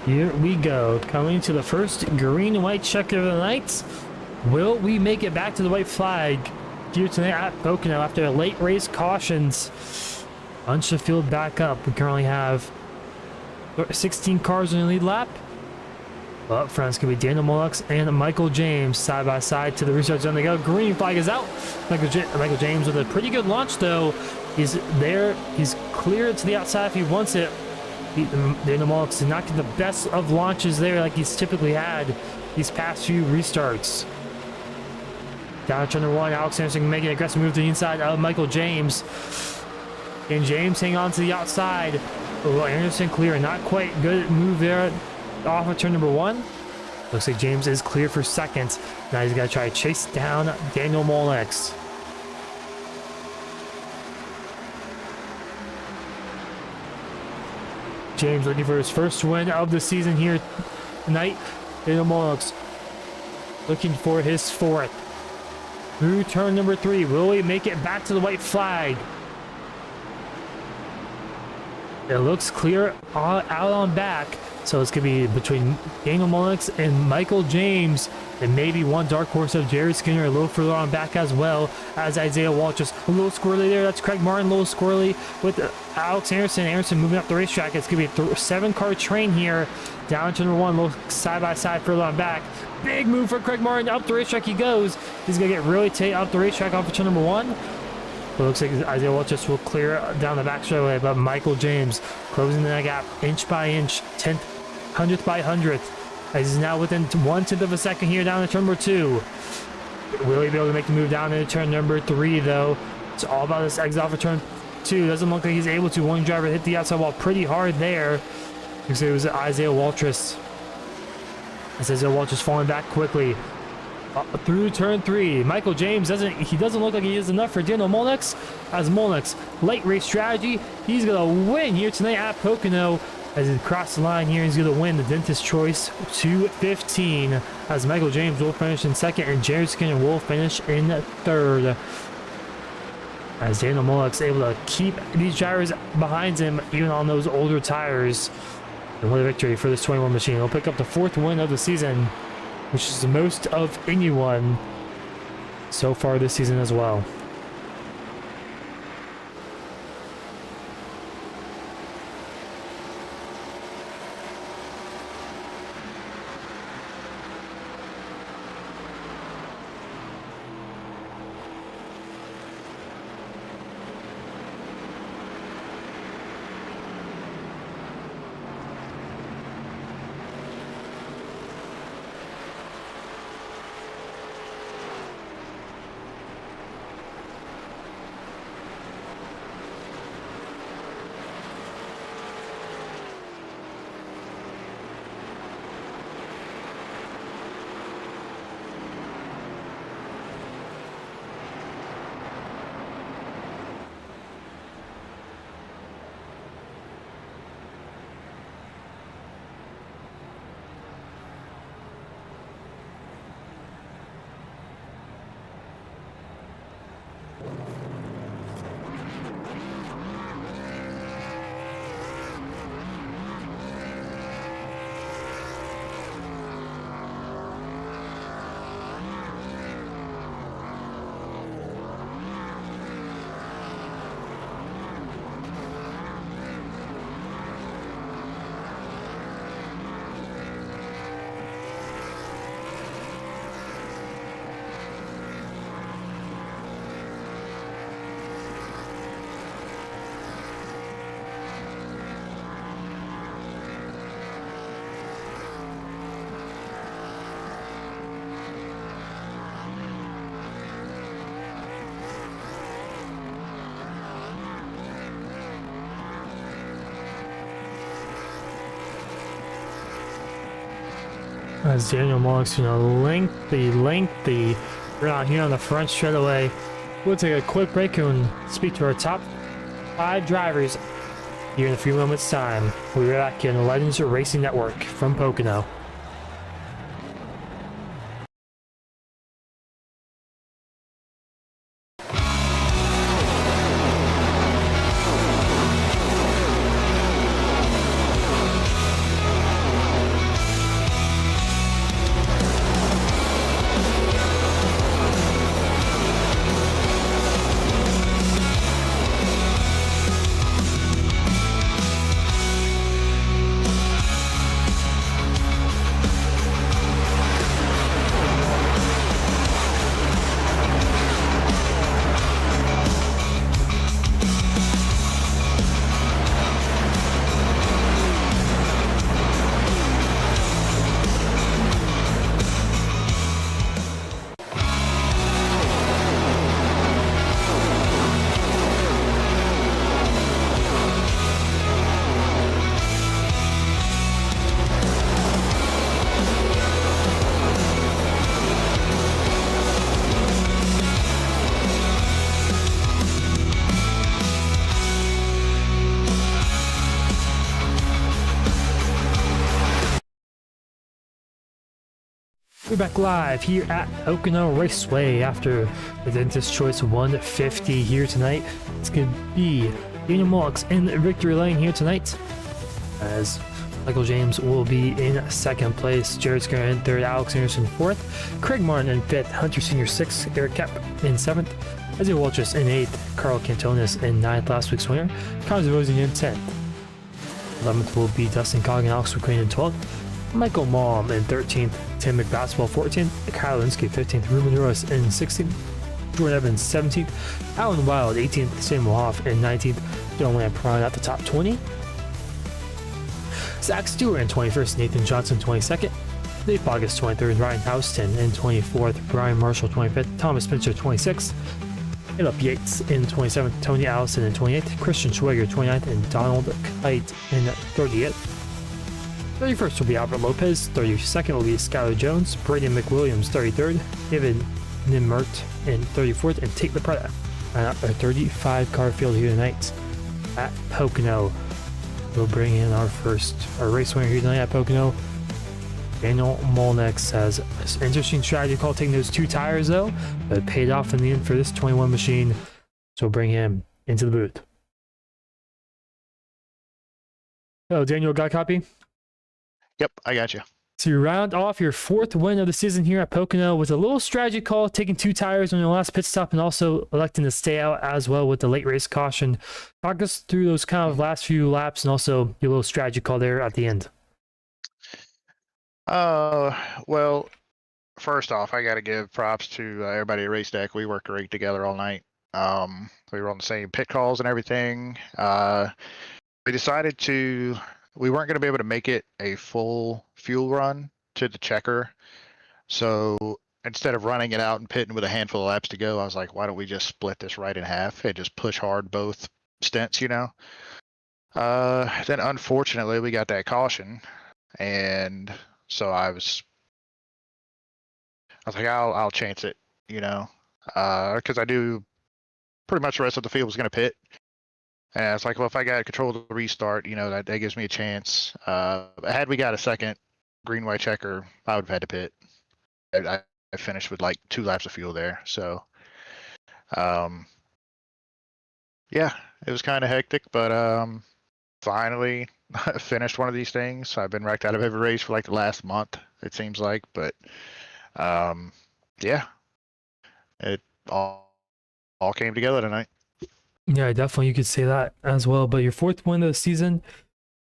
Here we go, coming to the first green and white checker of the night. Will we make it back to the white flag here tonight at Pocono after late race cautions? Bunch of field back up. We currently have 16 cars in the lead lap. Well, up front, it's going to be Daniel Monks and Michael James side by side to the restart zone. They go. Green flag is out. Michael James with a pretty good launch, though. He's there. He's clear to the outside if he wants it. Daniel Mullock did not get the best of launches there like he's typically had these past few restarts. Down to turn 1, Alex Anderson making an aggressive move to the inside of Michael James. And James hanging on to the outside. Oh, Anderson clear, not quite good move there off of turn number 1. Looks like James is clear for second. Now he's got to try to chase down Daniel Mullock. James looking for his first win of the season here tonight. Daniel Mullock looking for his 4th. Through turn number 3, will he make it back to the white flag? It looks clear out on back, so it's going to be between Daniel Mullock and Michael James, and maybe one dark horse of Jerry Skinner a little further on back as well as Isaiah Walsh. Just a little squirrely there. That's Craig Martin, a little squirrely with Alex Anderson. Anderson moving up the racetrack. It's going to be a 7-car train here down to number 1, a little side-by-side further on back. Big move for Craig Martin. Up the racetrack he goes. He's going to get really tight up the racetrack off of turn number 1. But it looks like Isaiah Walsh will clear down the back straightaway, but Michael James closing that gap inch by inch, 10th, 100th by 100th. As he's now within 1/10 of a second here down to turn number 2. Will he be able to make the move down into turn number 3 though? It's all about this exit off of turn 2. Doesn't look like he's able to. One driver hit the outside wall pretty hard there. Looks like it was Isaiah Waltris. As Isaiah Waltris falling back quickly. Through turn 3, Michael James doesn't look like he is enough for Daniel Mullock. As Mullock's late race strategy, he's gonna win here tonight at Pocono. As he crosses the line here, he's gonna win the Dentist Choice 215. As Michael James will finish in 2nd and Jerry Skinner will finish in 3rd. As Daniel Mullock's able to keep these drivers behind him even on those older tires. And what a victory for this 21 machine. He'll pick up the 4th win of the season, which is the most of anyone so far this season as well. As Daniel Mullock's, lengthy run here on the front straightaway. We'll take a quick break and speak to our top 5 drivers here in a few moments' time. We'll be back here on the Legends Racing Network from Pocono. We're back live here at Pocono Raceway after the Dentist Choice 150 here tonight. It's going to be Daniel Mullox in victory lane here tonight, as Michael James will be in second place, Jared Skinner in third, Alex Anderson fourth, Craig Martin in fifth, Hunter Sr. sixth, Eric Kep in seventh, Isaiah Waltrus in eighth, Carl Cantonis in ninth, last week's winner, Connor Rosen in 10th. 11th will be Dustin Coggin, Alex McQueen in 12th, Michael Malm in 13th, Tim McBasketball 14th, Kyle Linsky 15th, Ruben Ruiz in 16th, Jordan Evans 17th, Alan Wild 18th, Samuel Hoff in 19th, John Lamprine at the top 20, Zach Stewart in 21st, Nathan Johnson 22nd, Dave Bogus 23rd, Ryan Houston in 24th, Brian Marshall 25th, Thomas Spencer 26th, Caleb Yates in 27th, Tony Allison in 28th, Christian Schwager 29th, and Donald Kite in 30th. 31st will be Albert Lopez, 32nd will be Skylar Jones, Braden McWilliams 33rd, David Nimmert in 34th, and Tate LaPretta at our 35 car field here tonight at Pocono. We'll bring in our race winner here tonight at Pocono. Daniel Mullox has an interesting strategy called taking those two tires though, but it paid off in the end for this 21 machine. So we'll bring him into the booth. Hello, Daniel, got a copy? Yep, I got you. To round off your fourth win of the season here at Pocono with a little strategy call, taking two tires on your last pit stop and also electing to stay out as well with the late race caution. Talk us through those kind of last few laps and also your little strategy call there at the end. Well, first off, I got to give props to everybody at Race Deck. We worked great together all night. We were on the same pit calls and everything. We decided we weren't going to be able to make it a full fuel run to the checker. So instead of running it out and pitting with a handful of laps to go, I was like, why don't we just split this right in half and just push hard both stints, you know? Then unfortunately we got that caution, and so I was like, I'll chance it, you know, because I knew pretty much the rest of the field was going to pit. And I was like, well, if I got control of the restart, you know, that gives me a chance. Had we got a second green white checker, I would have had to pit. I finished with like 2 laps of fuel there. So, yeah, it was kind of hectic, but finally finished one of these things. I've been racked out of every race for like the last month, it seems like. But, yeah, it all came together tonight. Yeah, definitely you could say that as well. But your fourth win of the season,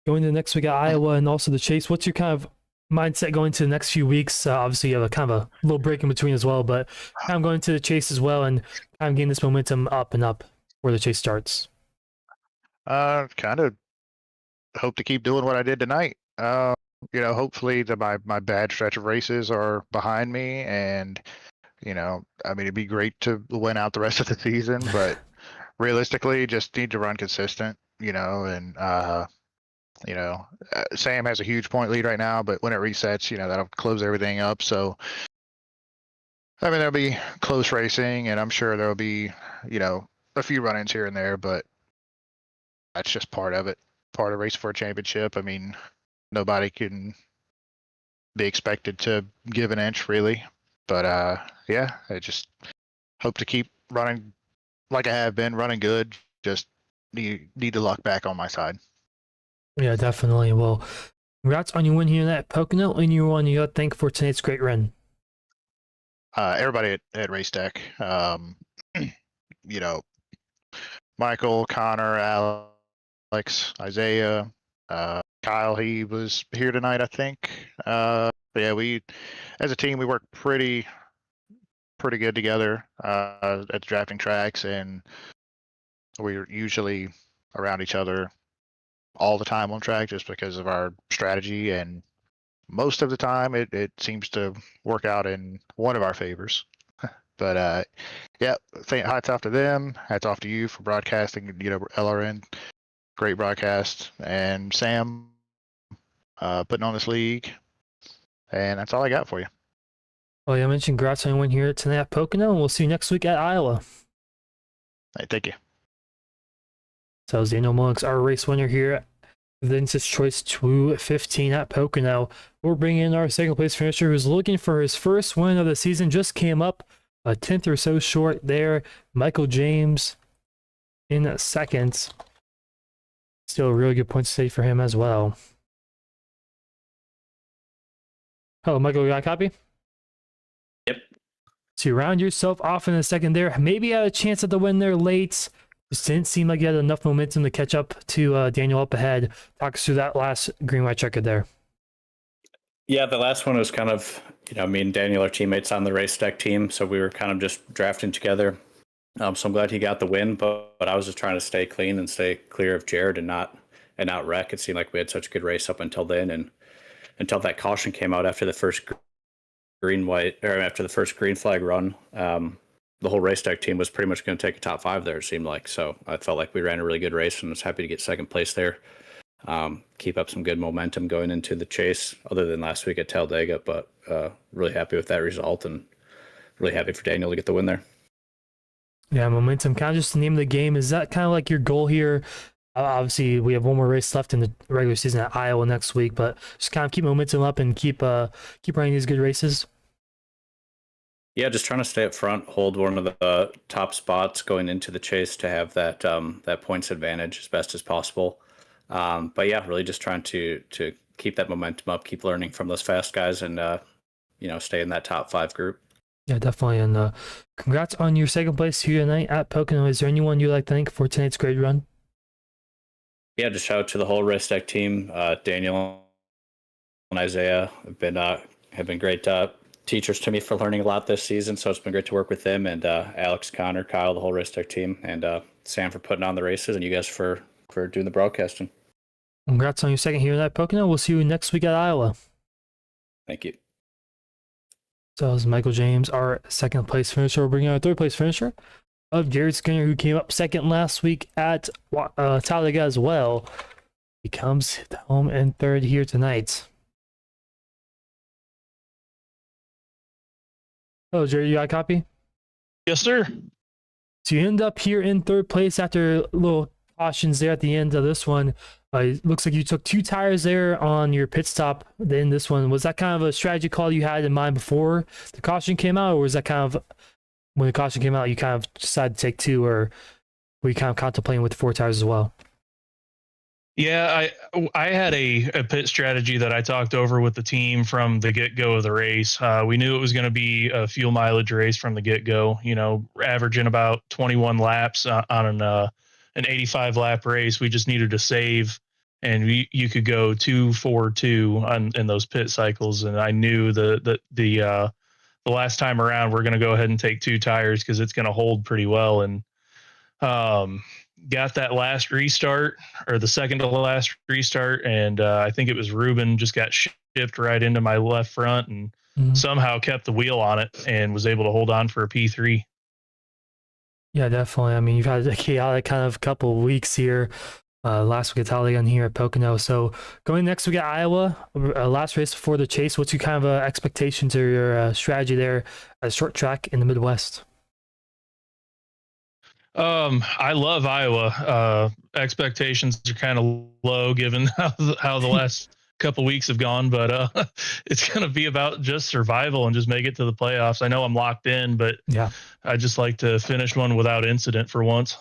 going to the next week at Iowa and also the Chase, what's your kind of mindset going to the next few weeks? Obviously, you have a kind of a little break in between as well, but kind of going to the Chase as well and kind of getting this momentum up and up where the Chase starts. Kind of hope to keep doing what I did tonight. You know, hopefully my bad stretch of races are behind me, and you know, I mean, it'd be great to win out the rest of the season, but realistically, just need to run consistent, you know, and, you know, Sam has a huge point lead right now, but when it resets, you know, that'll close everything up. So, I mean, there'll be close racing, and I'm sure there'll be, you know, a few run-ins here and there, but that's just part of it, part of race for a championship. I mean, nobody can be expected to give an inch, really. But, yeah, I just hope to keep running like I have been, running good. Just need the luck back on my side. Yeah, definitely. Well, congrats on your win here at Pocono, and you got to thank for tonight's great run. Everybody at Race Tech, you know, Michael, Connor, Alex, Isaiah, Kyle, he was here tonight, I think. But yeah, we, as a team, we work pretty good together at drafting tracks, and we're usually around each other all the time on track just because of our strategy, and most of the time it seems to work out in one of our favors. But yeah, hats off to them, hats off to you for broadcasting, you know, LRN, great broadcast, and Sam putting on this league, and that's all I got for you. Well, yeah, I mentioned congrats on your win here tonight at Pocono, and we'll see you next week at Iowa. Hey, thank you. So Daniel Mullox, our race winner here Vince's choice 215 at Pocono. We're bringing in our second place finisher who's looking for his first win of the season. Just came up a 10th or so short there. Michael James in second. Still a really good point to say for him as well. Hello, Michael, you got a copy? Yep. So you round yourself off in the second there. Maybe you had a chance at the win there late. Just didn't seem like you had enough momentum to catch up to Daniel up ahead. Talk us through that last green-white checker there. Yeah, the last one was kind of, me and Daniel are teammates on the race deck team, so we were kind of just drafting together. So I'm glad he got the win, but I was just trying to stay clean and stay clear of Jared and not wreck. It seemed like we had such a good race up until then, and until that caution came out after the first green flag run. The whole race deck team was pretty much going to take a top 5 there, it seemed like. So I felt like we ran a really good race and was happy to get second place there. Keep up some good momentum going into the chase, other than last week at Talladega, but really happy with that result and really happy for Daniel to get the win there. Yeah, momentum, kind of just the name of the game. Is that kind of like your goal here? Obviously, we have one more race left in the regular season at Iowa next week, but just kind of keep momentum up and keep running these good races. Yeah, just trying to stay up front, hold one of the top spots going into the chase to have that points advantage as best as possible. But yeah, really just trying to keep that momentum up, keep learning from those fast guys, and stay in that top 5 group. Yeah, definitely. And congrats on your second place here tonight at Pocono. Is there anyone you'd like to thank for tonight's great run? Yeah, just shout out to the whole race deck team. Daniel and Isaiah have been great teachers to me for learning a lot this season, so it's been great to work with them, and Alex, Connor, Kyle, the whole race deck team, and Sam for putting on the races, and you guys for doing the broadcasting. Congrats on your second here at Pocono. We'll see you next week at Iowa. Thank you. So that was Michael James, our second place finisher. We're bringing our third place finisher of Jared Skinner, who came up second last week at Talladega as well. He comes home in third here tonight. Oh, Jared, you got a copy? Yes, sir. So you end up here in third place after little cautions there at the end of this one. It looks like you took 2 tires there on your pit stop. Then this one, was that kind of a strategy call you had in mind before the caution came out, or was that kind of when the caution came out you kind of decided to take 2, or were you kind of contemplating with 4 tires as well? Yeah, I had a pit strategy that I talked over with the team from the get-go of the race. We knew it was going to be a fuel mileage race from the get-go, averaging about 21 laps on an 85 lap race. We just needed to save, and you could go 2-4-2 in those pit cycles. And I knew the last time around we're going to go ahead and take 2 tires because it's going to hold pretty well. And got that last restart, or the second to last restart, and I think it was Ruben just got shipped right into my left front and somehow kept the wheel on it and was able to hold on for a P3. Yeah, definitely. I mean, you've had a chaotic kind of couple of weeks here. Last week at Talladega and here at Pocono. So going next week at Iowa, last race before the chase, what's your kind of expectations or your strategy there at a short track in the Midwest? I love Iowa. Expectations are kind of low given how the last couple weeks have gone, but it's going to be about just survival and just make it to the playoffs. I know I'm locked in, but yeah, I just like to finish one without incident for once.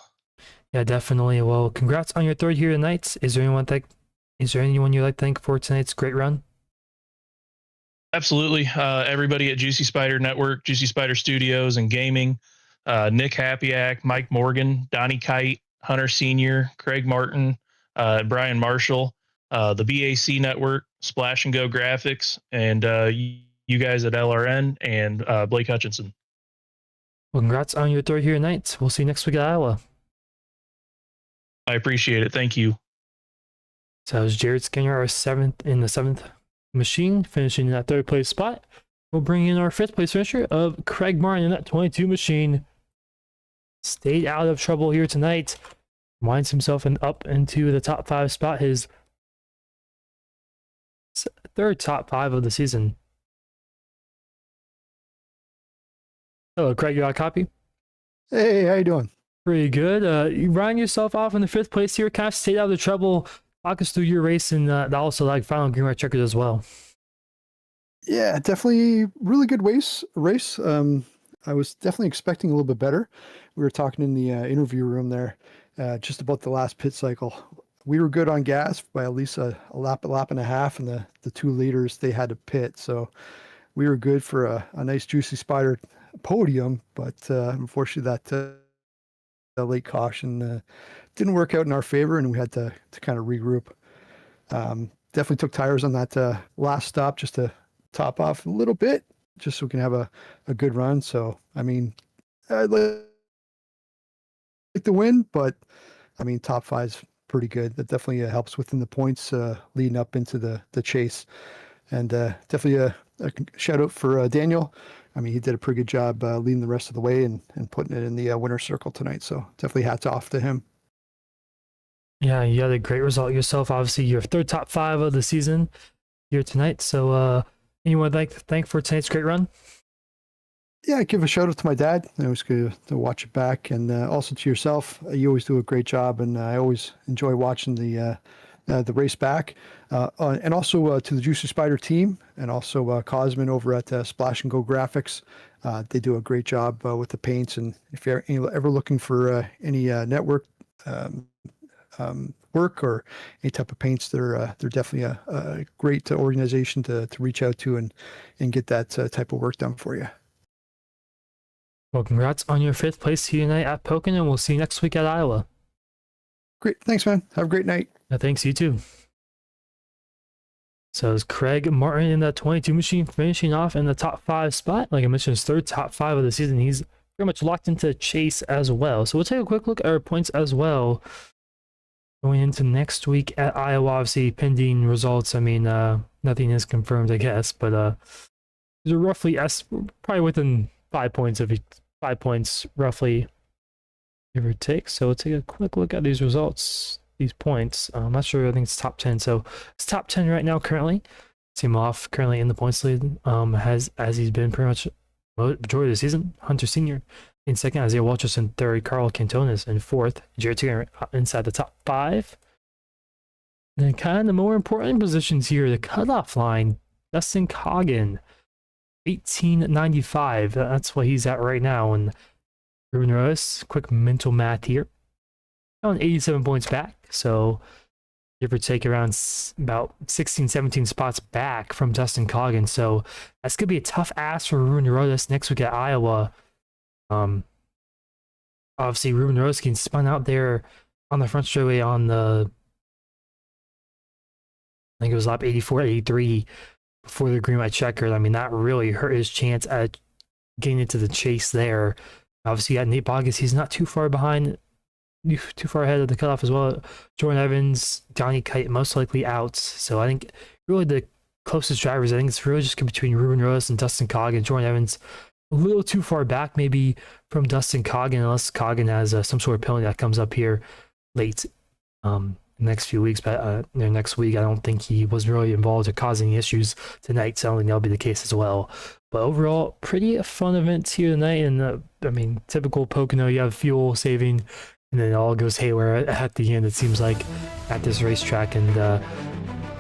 Yeah, definitely. Well, congrats on your third here tonight. Is there anyone you'd like to thank for tonight's great run? Absolutely. Everybody at Juicy Spider Network, Juicy Spider Studios and Gaming, Nick Hapiak, Mike Morgan, Donnie Kite, Hunter Sr., Craig Martin, Brian Marshall, the BAC Network, Splash and Go Graphics, and you guys at LRN, and Blake Hutchinson. Well, congrats on your third here tonight. We'll see you next week at Iowa. I appreciate it. Thank you. So that was Jared Skinner, our seventh machine, finishing in that third place spot. We'll bring in our fifth place finisher of Craig Martin in that 22 machine. Stayed out of trouble here tonight. Winds himself up into the top 5 spot. His third top 5 of the season. Hello, Craig. You got a copy? Hey, how you doing? Pretty good. You ran yourself off in the 5th place here. Kind of stayed out of the trouble walk us through your race and also like final green white checkered as well. Yeah, definitely really good race. I was definitely expecting a little bit better. We were talking in the interview room there just about the last pit cycle. We were good on gas by at least a lap and a half, and the 2 leaders, they had to pit. So we were good for a nice juicy spider podium, but unfortunately that late caution didn't work out in our favor, and we had to kind of regroup. Definitely took tires on that last stop just to top off a little bit, just so we can have a good run. So, I mean, I'd like the win, but I mean, top 5's pretty good. That definitely helps within the points leading up into the chase. And definitely a shout out for Daniel. I mean, he did a pretty good job leading the rest of the way and putting it in the winner's circle tonight. So definitely hats off to him. Yeah, you had a great result yourself. Obviously, your 3rd top 5 of the season here tonight. So anyone would like to thank for tonight's great run? Yeah, give a shout out to my dad. I was good to watch it back, and also to yourself. You always do a great job, and I always enjoy watching the race back. And also to the Juicy Spider team, and also Cosman over at Splash and Go Graphics. They do a great job with the paints, and if you're ever looking for any network work or any type of paints, they're definitely a great organization to reach out to and get that type of work done for you. Well, congrats on your 5th place here tonight at Pocono, and we'll see you next week at Iowa. Great. Thanks, man. Have a great night. Thanks, you too. So it's Craig Martin in that 22 machine finishing off in the top 5 spot. Like I mentioned, his 3rd top 5 of the season. He's pretty much locked into chase as well. So we'll take a quick look at our points as well. Going into next week at Iowa, obviously pending results. I mean, nothing is confirmed, I guess, but these are roughly probably within 5 points of 5 points, roughly, give or take. So we'll take a quick look at these results, these points. I'm not sure. I think it's top 10. So it's top 10 right now currently. Tim Off currently in the points lead, as he's been pretty much majority of the season. Hunter Sr. in 2nd, Isaiah Walters in 3rd, Carl Cantones in 4th, Jared Turner inside the top 5. And then kind of the more important positions here, the cutoff line, Dustin Coggin, 1895. That's what he's at right now. And Ruben Rose, quick mental math here, on 87 points back. So give or take around about 16, 17 spots back from Dustin Coggin. So that's going to be a tough ask for Ruben Rhodes next week at Iowa. Obviously, Ruben Rose spun out there on the front straightaway on the, I think it was lap 84, 83 before the green light checkered. I mean, that really hurt his chance at getting into the chase there. Obviously, you got Nate Boggess. He's not too far behind, too far ahead of the cutoff as well. Jordan Evans, Johnny Kite, most likely out. So I think really the closest drivers, I think it's really just between Ruben Rose and Dustin Coggin. Jordan Evans a little too far back maybe from Dustin Coggin, unless Coggin has some sort of penalty that comes up here late next few weeks. But next week, I don't think he was really involved or causing any issues tonight, so I don't think that'll be the case as well. But overall, pretty fun events here tonight. And I mean, typical Pocono, you have fuel saving, and then it all goes haywire at the end, it seems like, at this racetrack. And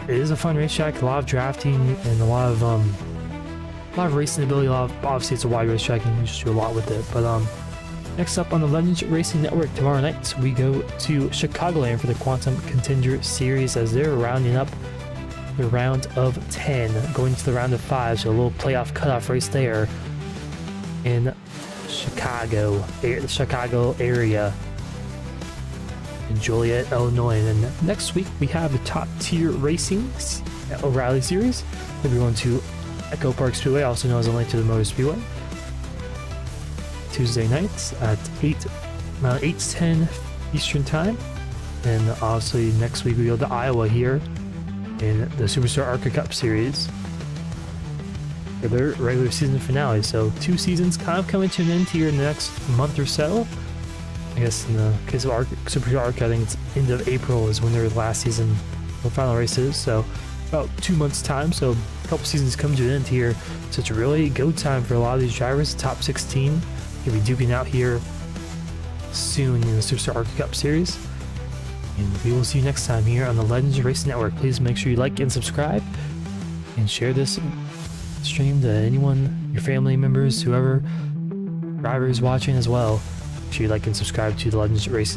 it is a fun racetrack, a lot of drafting and a lot of racing ability. Obviously, it's a wide racetrack and you just do a lot with it. But next up on the Legends Racing Network tomorrow night, we go to Chicagoland for the Quantum Contender Series as they're rounding up the round of 10, going to the round of 5. So a little playoff cutoff race there in Chicago, the Chicago area in Joliet, Illinois. And then next week we have the Top Tier Racing O'Reilly Series. We're going to Echo Park Speedway, also known as a link to the Motor Speedway, Tuesday nights at 8:10 Eastern Time. And obviously next week we go to Iowa here in the SuperStar ARCA Cup Series for their regular season finale. So 2 seasons kind of coming to an end here in the next month or so. I guess in the case of SuperStar ARCA, I think it's end of April is when their last season, the final race is. So about 2 months time. So a couple seasons come to an end here. So it's really go time for a lot of these drivers. The top 16 will be duping out here soon in the SuperStar ARCA Cup Series. And we will see you next time here on the Legends Racing Network. Please make sure you like and subscribe and share this stream to anyone, your family members, whoever, drivers watching as well. Make sure you like and subscribe to the Legends Racing